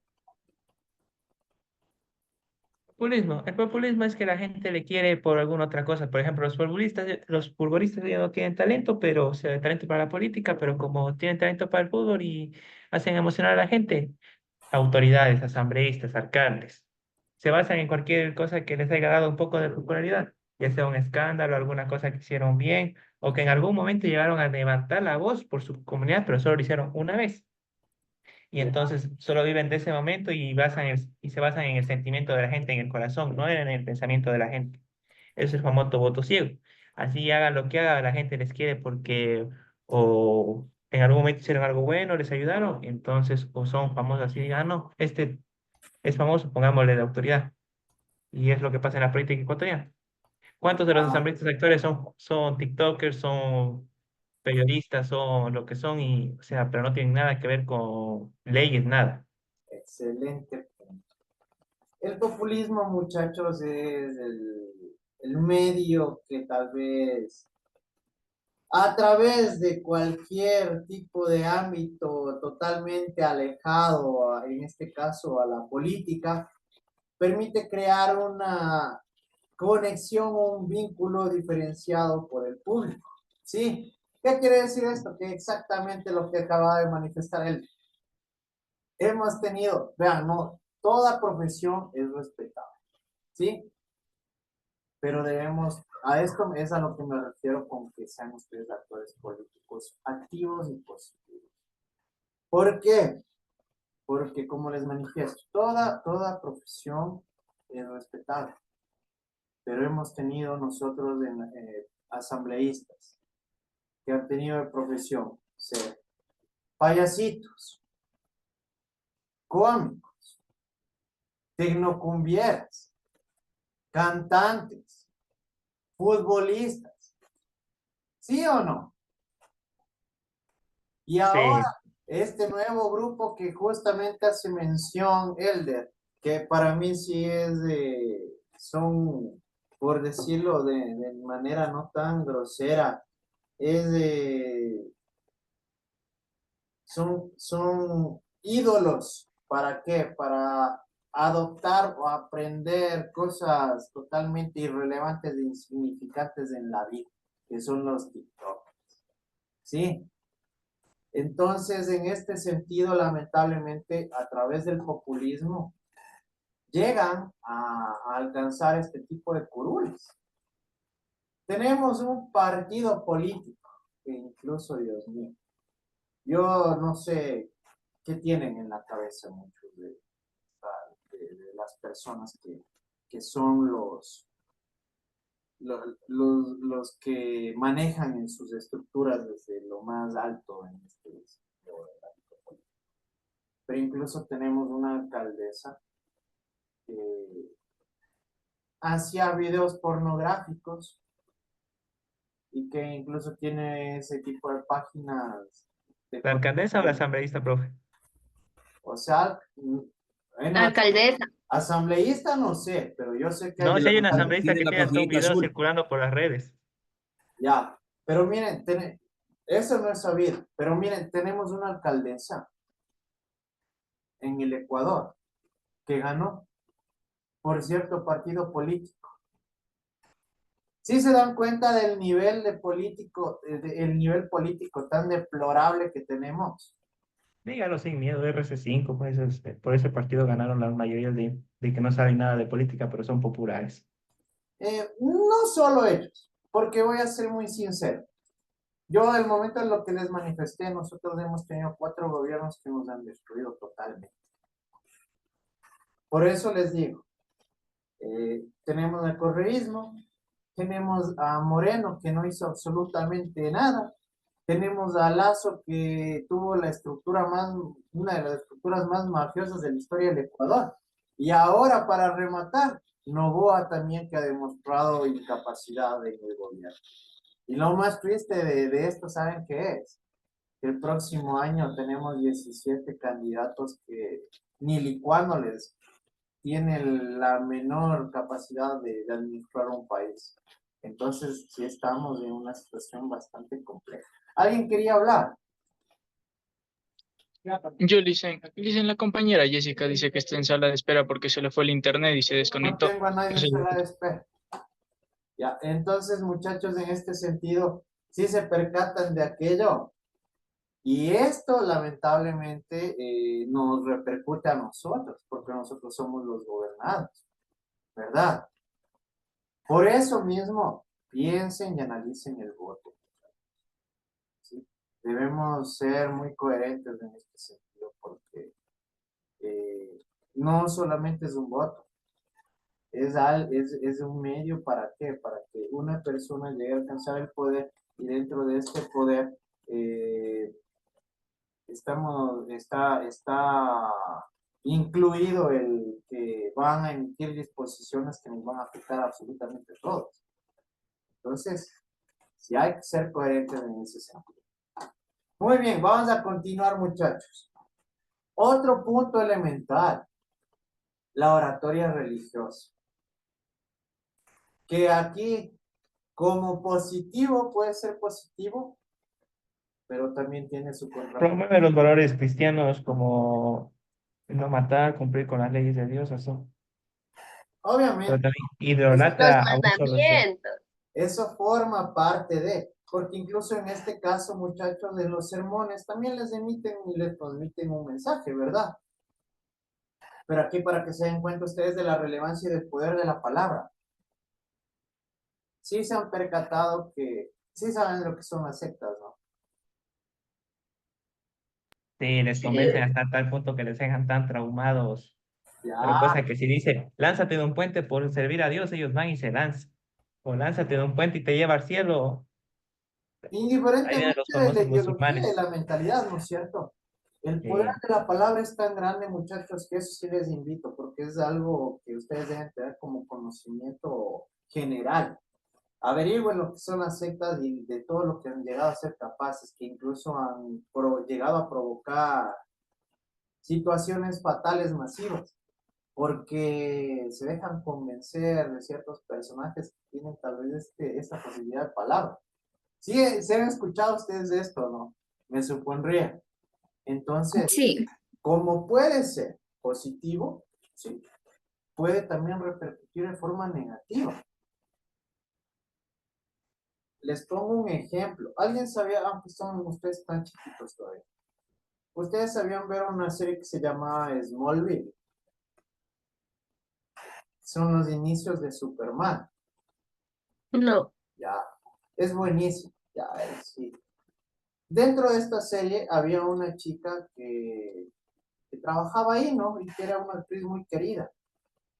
Populismo. El populismo es que la gente le quiere por alguna otra cosa. Por ejemplo, los futbolistas ya no tienen talento, pero, o sea, talento para la política, pero como tienen talento para el fútbol y hacen emocionar a la gente, autoridades, asambleístas, alcaldes, se basan en cualquier cosa que les haya dado un poco de popularidad, ya sea un escándalo, alguna cosa que hicieron bien, o que en algún momento llegaron a levantar la voz por su comunidad, pero solo lo hicieron una vez. Y entonces solo viven de ese momento y se basan en el sentimiento de la gente, en el corazón, no en el pensamiento de la gente. Ese es el famoso voto ciego. Así hagan lo que haga, la gente les quiere porque o en algún momento hicieron algo bueno, les ayudaron, entonces o son famosos así, no, este es famoso, pongámosle de autoridad. Y es lo que pasa en la política ecuatoriana. ¿Cuántos de los asambleístas actores son TikTokers, son periodistas, son lo que son, y, o sea, pero no tienen nada que ver con leyes, nada? Excelente punto. El populismo, muchachos, es el medio que tal vez a través de cualquier tipo de ámbito totalmente alejado, en este caso a la política, permite crear una conexión o un vínculo diferenciado por el público. ¿Sí? ¿Qué quiere decir esto? Que exactamente lo que acaba de manifestar él. Hemos tenido, vean, no, toda profesión es respetada, ¿sí? Pero a esto es a lo que me refiero con que sean ustedes actores políticos activos y positivos. ¿Por qué? Porque como les manifiesto, toda profesión es respetada. Pero hemos tenido nosotros asambleístas que han tenido de profesión ser payasitos, cómicos, tecnocumbieras, cantantes, futbolistas. ¿Sí o no? Y ahora, este nuevo grupo que justamente hace mención, Elder, que para mí sí son, por decirlo de manera no tan grosera, son ídolos. ¿Para qué? Para adoptar o aprender cosas totalmente irrelevantes e insignificantes en la vida, que son los TikTokers. ¿Sí? Entonces, en este sentido, lamentablemente, a través del populismo, llegan a alcanzar este tipo de curules. Tenemos un partido político, que incluso, Dios mío, yo no sé ¿qué tienen en la cabeza muchos de las personas que son los que manejan en sus estructuras desde lo más alto en este sentido del ámbito político? Pero incluso tenemos una alcaldesa que hacía videos pornográficos y que incluso tiene ese tipo de páginas de ¿La alcaldesa o la asambleísta, profe? o sea, bueno, Alcaldesa. asambleísta no sé, pero yo sé que No, hay si hay una La que asambleísta tiene que la tiene hasta un pajita video azul. circulando por las redes. ya, pero miren, eso no es sabido, pero miren, tenemos una alcaldesa en el Ecuador que ganó por cierto partido político. ¿Sí se dan cuenta del nivel de político, el nivel político tan deplorable que tenemos? Dígalo sin miedo, RC5, pues por ese partido ganaron las mayorías de que no saben nada de política, pero son populares. No solo ellos, porque voy a ser muy sincero. Yo, el momento en lo que les manifesté, nosotros hemos tenido 4 gobiernos que nos han destruido totalmente. Por eso les digo, tenemos el correísmo, tenemos a Moreno, que no hizo absolutamente nada, tenemos a Lazo, que tuvo una de las estructuras más mafiosas de la historia del Ecuador, y ahora, para rematar, Noboa también, que ha demostrado incapacidad en el gobierno. Y lo más triste de esto, ¿saben qué es? Que el próximo año tenemos 17 candidatos que ni licuando les tiene la menor capacidad de administrar un país. Entonces, sí estamos en una situación bastante compleja. ¿Alguien quería hablar? Yo, Licen, la compañera Jessica dice que está en sala de espera porque se le fue el internet y se No desconectó. tengo a nadie en Entonces, sala de espera. Ya, entonces, muchachos, en este sentido, sí se percatan de aquello. Y esto, lamentablemente, nos repercute a nosotros, porque nosotros somos los gobernados, ¿verdad? Por eso mismo, piensen y analicen el voto. ¿Sí? Debemos ser muy coherentes en este sentido, porque no solamente es un voto, es un medio ¿para qué? Para que una persona llegue a alcanzar el poder, y dentro de este poder está incluido el que van a emitir disposiciones que nos van a afectar absolutamente a todos. Entonces, sí hay que ser coherentes en ese sentido. Muy bien, vamos a continuar, muchachos. Otro punto elemental, la oratoria religiosa. Que aquí, como positivo, puede ser positivo, pero también tiene su contraparte. Promueve los valores cristianos como no matar, cumplir con las leyes de Dios, eso. Pero Obviamente. también Los idolatra a un solo Dios. mandamientos. Eso forma parte de, porque incluso en este caso, muchachos, de los sermones también les emiten y les transmiten un mensaje, ¿verdad? Pero aquí, para que se den cuenta ustedes de la relevancia y del poder de la palabra. Sí se han percatado que, sí saben lo que son las sectas, ¿no? Sí, les convencen hasta tal punto que les dejan tan traumados. Pero Ya, cosa que si dice, lánzate de un puente por servir a Dios, ellos van y se lanzan. O lánzate de un puente y te lleva al cielo. Ahí vienen indiferentemente los de la famosos ideología y de musulmanes. la mentalidad, ¿no es cierto? El poder Sí. de la palabra es tan grande, muchachos, que eso sí les invito, porque es algo que ustedes deben tener como conocimiento general. Averigüen lo que son las sectas y de todo lo que han llegado a ser capaces, que incluso han llegado a provocar situaciones fatales masivas, porque se dejan convencer de ciertos personajes que tienen tal vez esta posibilidad de palabra. Sí, se han escuchado ustedes de esto, ¿no? Me supondría. Entonces, Sí. como puede ser positivo, ¿sí? Puede también repercutir de forma negativa. Les pongo un ejemplo. ¿Alguien sabía, aunque son ustedes tan chiquitos todavía, ustedes sabían ver una serie que se llama Smallville? Son los inicios de Superman. No. Ya, es buenísimo. Ya, sí. Dentro de esta serie había una chica que que trabajaba ahí, ¿no? Y que era una actriz muy querida.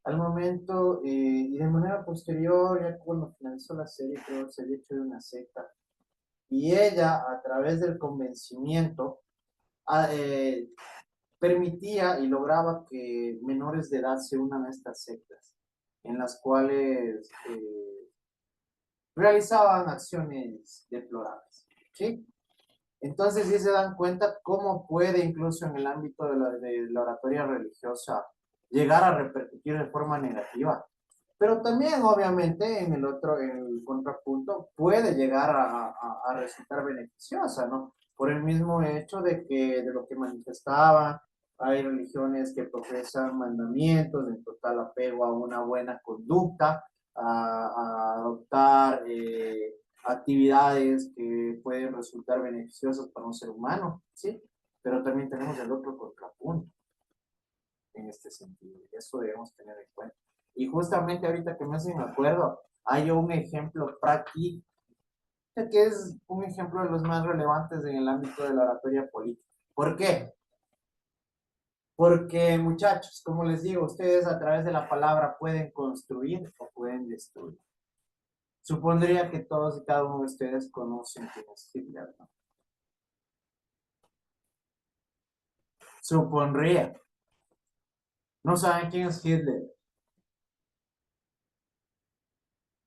Al momento, y de manera posterior, ya cuando finalizó la serie, creo que se había hecho de una secta. Y ella, a través del convencimiento, permitía y lograba que menores de edad se unan a estas sectas, en las cuales realizaban acciones deplorables, ¿sí? Entonces, sí se dan cuenta cómo puede, incluso en el ámbito de la oratoria religiosa, llegar a repercutir de forma negativa. Pero también, obviamente, en el contrapunto, puede llegar a resultar beneficiosa, ¿no? Por el mismo hecho de lo que manifestaba, hay religiones que profesan mandamientos en total apego a una buena conducta, a adoptar actividades que pueden resultar beneficiosas para un ser humano, ¿sí? Pero también tenemos el otro contrapunto en este sentido, y eso debemos tener en cuenta. Y justamente ahorita que me hacen acuerdo, hay un ejemplo práctico, que es un ejemplo de los más relevantes en el ámbito de la oratoria política. ¿Por qué? Porque, muchachos, como les digo, ustedes a través de la palabra pueden construir o pueden destruir. Supondría que todos y cada uno de ustedes conocen quién es Hitler, ¿no? Supondría. ¿No saben quién es Hitler?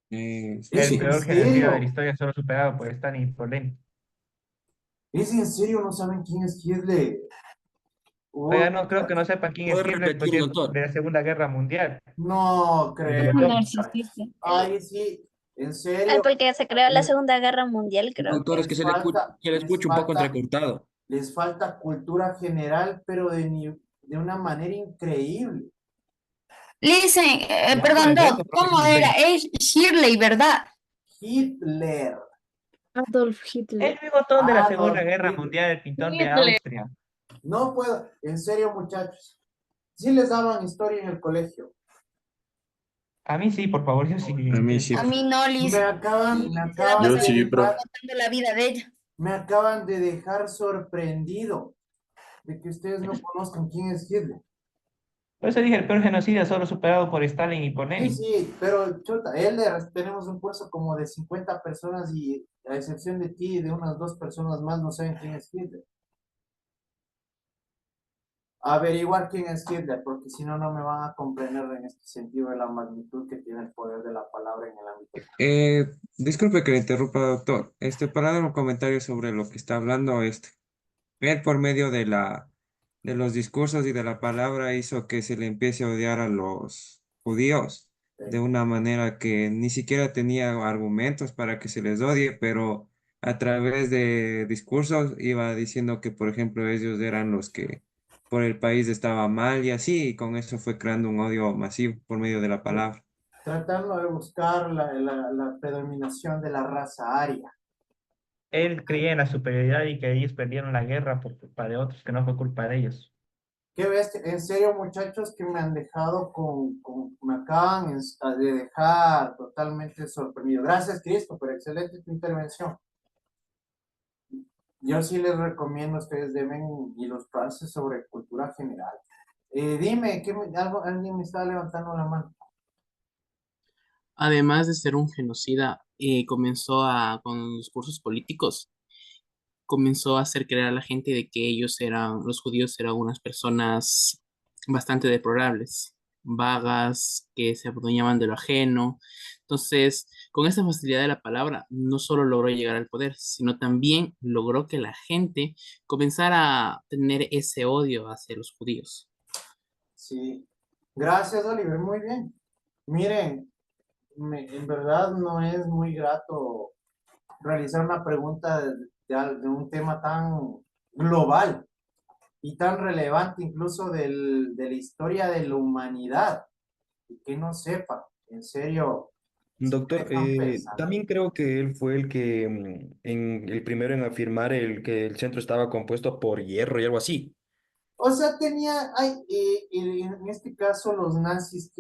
¿Es El en peor genocida de la serio? historia, solo superado por Stalin y por Lenin. ¿Es en serio? ¿No saben quién es Hitler? Oiga, no creo que no sepa quién es ¿Puede Hitler, repetir, porque es doctor? de la Segunda Guerra Mundial. No Desde creo, los dos. muchachos. Ay, sí, en serio. porque se creó la Les, Segunda Guerra Mundial, creo Doctor, que. es que se le les escucha un poco falta, entrecortado. les falta cultura general, pero de una manera increíble. Listen, El perdón, resto, Doc, ¿cómo era? Es Shirley, ¿verdad? Hitler. Adolf el Hitler. bigotón de la Segunda Adolf Guerra Hitler. Mundial, el pintor de Hitler. Austria. No puedo, en serio, muchachos. Sí les daban historia en el colegio. A mí sí, por favor, yo sí. A mí sí. A mí no, Liz. Me acaban Se la Yo de sí, pasaban profe. dejar, contando la vida de ella. me acaban de dejar sorprendido de que ustedes no conozcan quién es Hitler. Por eso dije, el peor genocida, solo superado por Stalin y por Sí, Lenin. sí, pero chuta, tenemos un curso como de 50 personas y a excepción de ti y de unas 2 personas más no saben quién es Hitler. Averiguar quién es Hitler, porque si no, no me van a comprender en este sentido de la magnitud que tiene el poder de la palabra en el ámbito. Disculpe que le interrumpa, doctor. Para dar un comentario sobre lo que está hablando, él por medio de los discursos y de la palabra hizo que se le empiece a odiar a los judíos de una manera que ni siquiera tenía argumentos para que se les odie, pero a través de discursos iba diciendo que, por ejemplo, ellos eran los que por el país estaba mal y así, y con eso fue creando un odio masivo por medio de la palabra. Tratando de buscar la predominación de la raza aria. Él creía en la superioridad y que ellos perdieron la guerra por culpa de otros, que no fue culpa de ellos. ¿Qué ves? En serio, muchachos, que me han dejado me acaban de dejar totalmente sorprendido. Gracias, Cristo, por excelente tu intervención. Yo sí les recomiendo, ustedes deben ilustrarse sobre cultura general. Dime, alguien me está levantando la mano. Además de ser un genocida, con los cursos políticos, comenzó a hacer creer a la gente de que los judíos eran unas personas bastante deplorables, vagas, que se adueñaban de lo ajeno. Entonces, con esa facilidad de la palabra, no solo logró llegar al poder, sino también logró que la gente comenzara a tener ese odio hacia los judíos. Sí. Gracias, Oliver, muy bien. Miren, en verdad no es muy grato realizar una pregunta de un tema tan global y tan relevante incluso de la historia de la humanidad y que no sepa, en serio, Doctor, están pensando. también creo que él fue el que, el primero en afirmar que el centro estaba compuesto por hierro y algo así. O sea, en este caso los nazis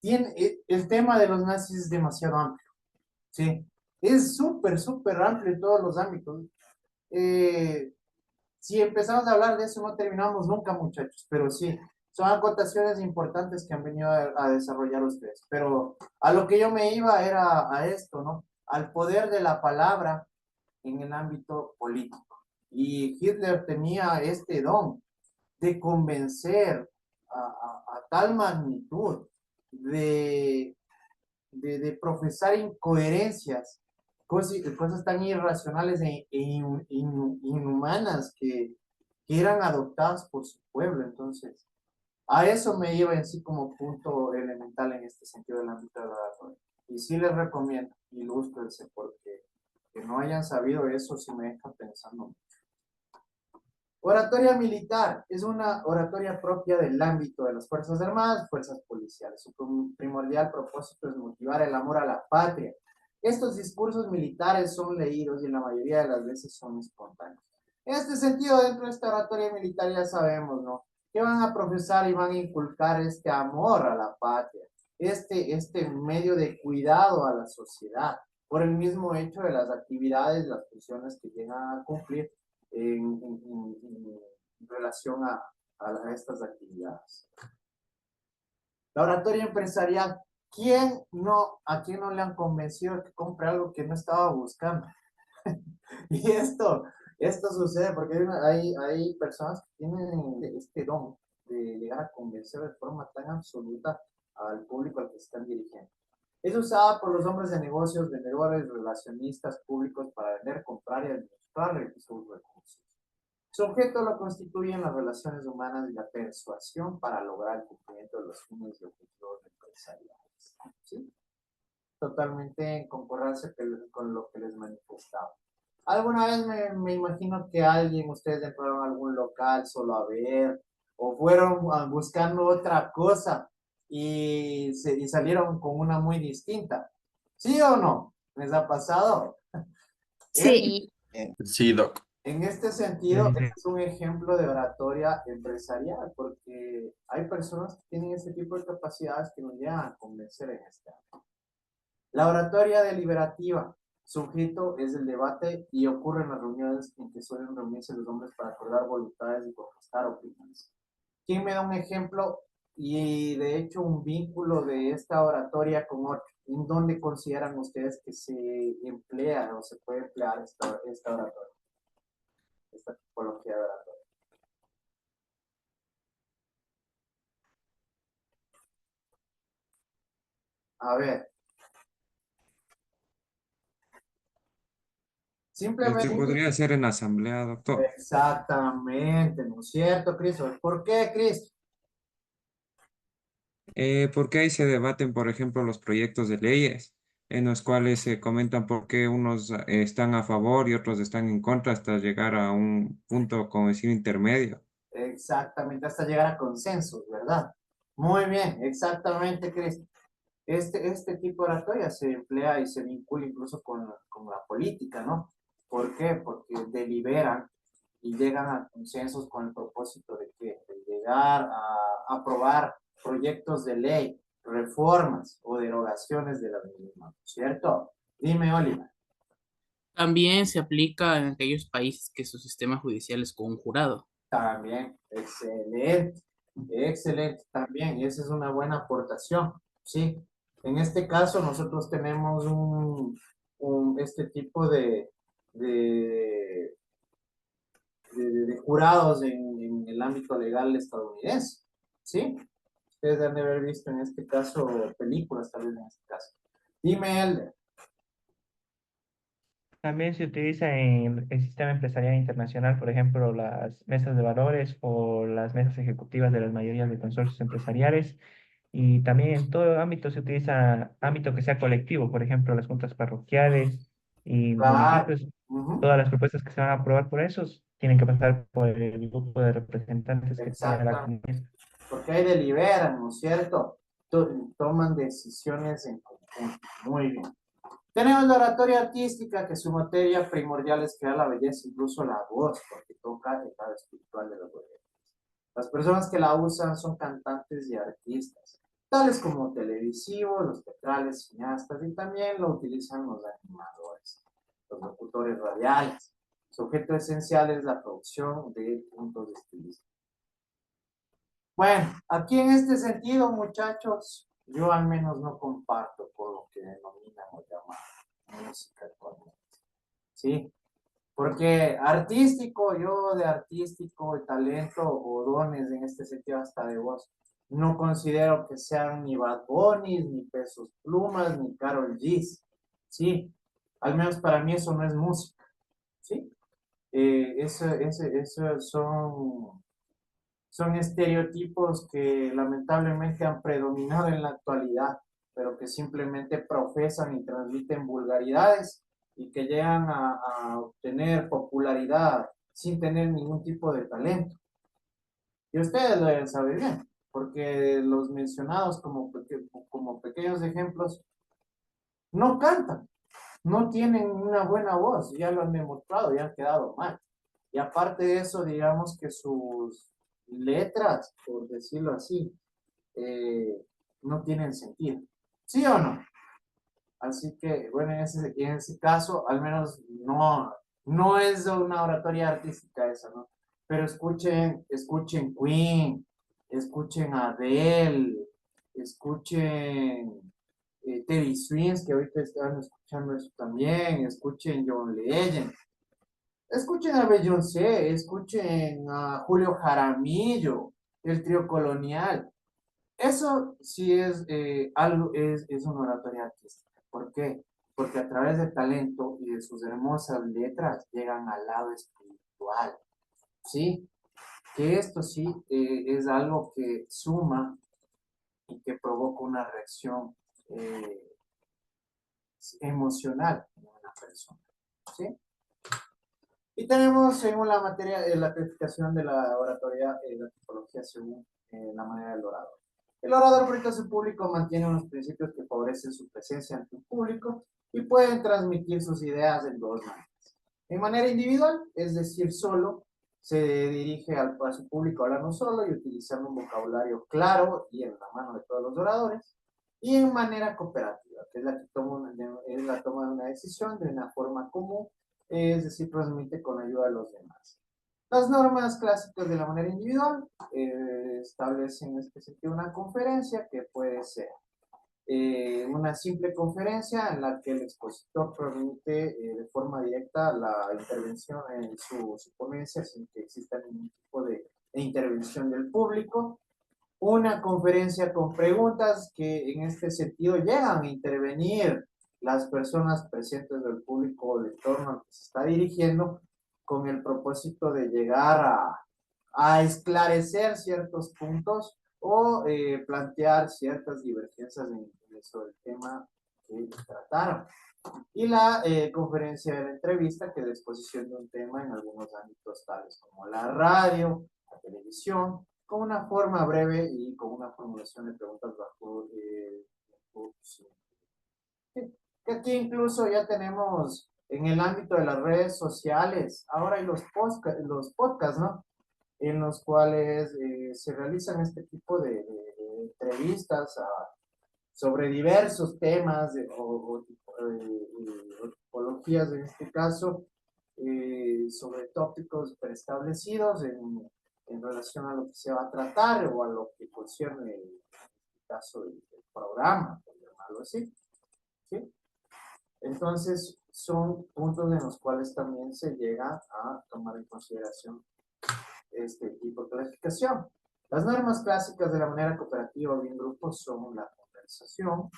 el tema de los nazis es demasiado amplio, ¿sí? Es súper, súper amplio en todos los ámbitos. si empezamos a hablar de eso no terminamos nunca, muchachos, pero sí, son acotaciones importantes que han venido a desarrollar ustedes. Pero a lo que yo me iba era a esto, ¿no? Al poder de la palabra en el ámbito político. Y Hitler tenía este don de convencer a tal magnitud de profesar incoherencias, cosas tan irracionales inhumanas que eran adoptadas por su pueblo. Entonces, a eso me iba en sí como punto elemental en este sentido del ámbito de la oratoria. Y sí les recomiendo, ilústrense, porque que no hayan sabido eso sí me deja pensando mucho. Oratoria militar es una oratoria propia del ámbito de las Fuerzas Armadas, Fuerzas Policiales. Su primordial propósito es motivar el amor a la patria. Estos discursos militares son leídos y en la mayoría de las veces son espontáneos. En este sentido, dentro de esta oratoria militar ya sabemos, ¿no?, que van a profesar y van a inculcar este amor a la patria, este medio de cuidado a la sociedad, por el mismo hecho de las actividades, las funciones que llegan a cumplir en relación a estas actividades. La oratoria empresarial, ¿a quién no le han convencido que compre algo que no estaba buscando? Y esto sucede porque hay personas que tienen este don de llegar a convencer de forma tan absoluta al público al que se están dirigiendo. Es usada por los hombres de negocios, vendedores, relacionistas públicos para vender, comprar y administrar sus recursos. Su objeto lo constituyen las relaciones humanas y la persuasión para lograr el cumplimiento de los fines y objetivos empresariales. ¿Sí? Totalmente en concordancia con lo que les manifestaba. Alguna vez me imagino que ustedes entraron a algún local solo a ver, o fueron buscando otra cosa y salieron con una muy distinta. ¿Sí o no? ¿Les ha pasado? Sí. Sí, Doc. En este sentido, este es un ejemplo de oratoria empresarial, porque hay personas que tienen ese tipo de capacidades que nos llegan a convencer en este ámbito. La oratoria deliberativa. Su objeto es el debate y ocurre en las reuniones en que suelen reunirse los hombres para acordar voluntades y contrastar opiniones. ¿Quién me da un ejemplo y de hecho un vínculo de esta oratoria con otra? ¿En dónde consideran ustedes que se emplea o se puede emplear esta oratoria? Esta tipología de oratoria. A ver. Simplemente. Podría ser en asamblea, doctor. Exactamente, ¿no es cierto, Cristo? ¿Por qué, Cristo? Porque ahí se debaten, por ejemplo, los proyectos de leyes, en los cuales se comentan por qué unos están a favor y otros están en contra hasta llegar a un punto, como decir, intermedio. Exactamente, hasta llegar a consensos, ¿verdad? Muy bien, exactamente, Cristo. Este tipo de oratoria se emplea y se vincula incluso con la política, ¿no? ¿Por qué? Porque deliberan y llegan a consensos con el propósito de llegar a aprobar proyectos de ley, reformas o derogaciones de la misma, ¿cierto? Dime, Oliver. También se aplica en aquellos países que su sistema judicial es conjurado. También, excelente, excelente también, y esa es una buena aportación, ¿sí? En este caso nosotros tenemos este tipo de jurados en el ámbito legal estadounidense, ¿sí? Ustedes deben de haber visto en este caso películas, tal vez en este caso. Dime, Elder. También se utiliza en el sistema empresarial internacional, por ejemplo, las mesas de valores o las mesas ejecutivas de las mayorías de consorcios empresariales. Y también en todo ámbito se utiliza ámbito que sea colectivo, por ejemplo, las juntas parroquiales y Claro. municipios. Todas las propuestas que se van a aprobar por esos tienen que pasar por el grupo de representantes que tiene la comunidad. Porque ahí deliberan, ¿no es cierto? Toman decisiones en conjunto. Muy bien. Tenemos la oratoria artística, que su materia primordial es crear la belleza, incluso la voz, porque toca el lado espiritual de los gobiernos. Las personas que la usan son cantantes y artistas, tales como televisivos, los teatrales, cineastas, y también lo utilizan los animadores, los locutores radiales. Su objeto esencial es la producción de puntos de estilismo. Bueno, aquí en este sentido, muchachos, yo al menos no comparto con lo que denominan o llaman música actualmente. ¿Sí? Porque artístico, yo de artístico, talento o dones en este sentido hasta de voz, no considero que sean ni Bad Bunny, ni Pesos Plumas, ni Karol G. ¿Sí? Al menos para mí eso no es música. ¿Sí? Eso son estereotipos que lamentablemente han predominado en la actualidad, pero que simplemente profesan y transmiten vulgaridades y que llegan a obtener popularidad sin tener ningún tipo de talento. Y ustedes lo deben saber bien, porque los mencionados como pequeños ejemplos no cantan, no tienen una buena voz, ya lo han demostrado, ya han quedado mal. Y aparte de eso, digamos que sus letras, por decirlo así, no tienen sentido. ¿Sí o no? Así que, bueno, en ese caso, al menos no es una oratoria artística esa, ¿no? Pero escuchen Queen, escuchen Adele, escuchen Teddy Swims, que ahorita están escuchando eso también, escuchen John Legend, escuchen a Beyoncé, escuchen a Julio Jaramillo, el Trío Colonial. Eso sí es algo, es una oratoria artística. ¿Por qué? Porque a través del talento y de sus hermosas letras llegan al lado espiritual. ¿Sí? Que esto sí es algo que suma y que provoca una reacción emocional en una persona. ¿Sí? Y tenemos, según la materia, la clasificación de la oratoria, la tipología según la manera del orador. El orador frente a su público mantiene unos principios que favorecen su presencia ante un público y pueden transmitir sus ideas en dos maneras. En manera individual, es decir, solo, se dirige a su público hablando solo y utilizando un vocabulario claro y en la mano de todos los oradores. Y en manera cooperativa, que es la toma de una decisión de una forma común, es decir, transmite con ayuda de los demás. Las normas clásicas de la manera individual establecen en este sentido una conferencia que puede ser una simple conferencia en la que el expositor permite de forma directa la intervención en su ponencia sin que exista ningún tipo de intervención del público. Una conferencia con preguntas que en este sentido llegan a intervenir las personas presentes del público o del entorno al que se está dirigiendo con el propósito de llegar a esclarecer ciertos puntos o plantear ciertas divergencias sobre el tema que trataron. Y la conferencia de la entrevista, que es la exposición de un tema en algunos ámbitos tales como la radio, la televisión, con una forma breve y con una formulación de preguntas bajo que aquí incluso ya tenemos en el ámbito de las redes sociales, ahora hay los podcasts, ¿no? En los cuales se realizan este tipo de entrevistas sobre diversos temas o tipologías, en este caso, sobre tópicos preestablecidos en relación a lo que se va a tratar o a lo que concierne el caso del programa, por llamarlo así. ¿Sí? Entonces, son puntos en los cuales también se llega a tomar en consideración este tipo de clasificación. Las normas clásicas de la manera cooperativa o bien grupo son la conversación,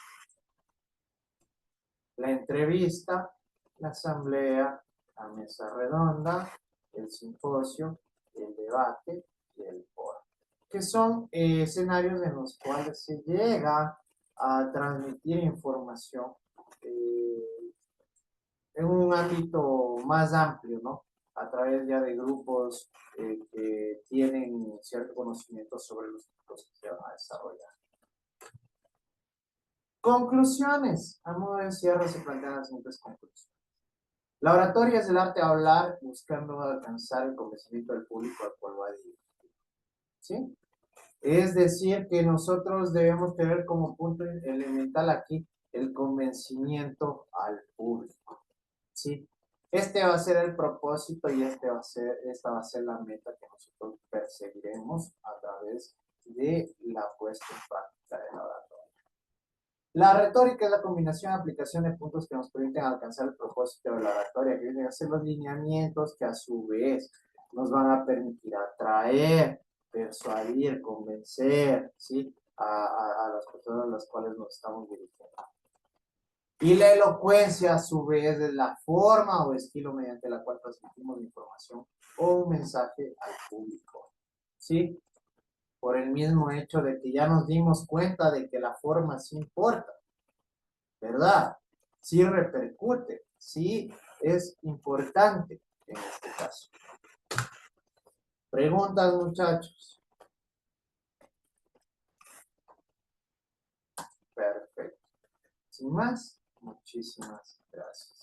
la entrevista, la asamblea, la mesa redonda, el simposio, el debate y el foro, que son escenarios en los cuales se llega a transmitir información en un ámbito más amplio, ¿no? A través ya de grupos que tienen cierto conocimiento sobre los tipos que se van a desarrollar. Conclusiones. A modo de cierre se plantean las siguientes conclusiones. La oratoria es el arte de hablar buscando alcanzar el convencimiento del público al cual va a dirigir. ¿Sí? Es decir, que nosotros debemos tener como punto elemental aquí el convencimiento al público. ¿Sí? Este va a ser el propósito y esta va a ser la meta que nosotros perseguiremos a través de la puesta en práctica de la oratoria. La retórica es la combinación de aplicación de puntos que nos permiten alcanzar el propósito de la oratoria, que vienen a ser los lineamientos que a su vez nos van a permitir atraer, persuadir, convencer, ¿sí? a las personas a las cuales nos estamos dirigiendo. Y la elocuencia, a su vez, es la forma o estilo mediante la cual transmitimos la información o un mensaje al público. ¿Sí? Por el mismo hecho de que ya nos dimos cuenta de que la forma sí importa, ¿verdad? Sí repercute, sí es importante en este caso. Preguntas, muchachos. Perfecto. Sin más, muchísimas gracias.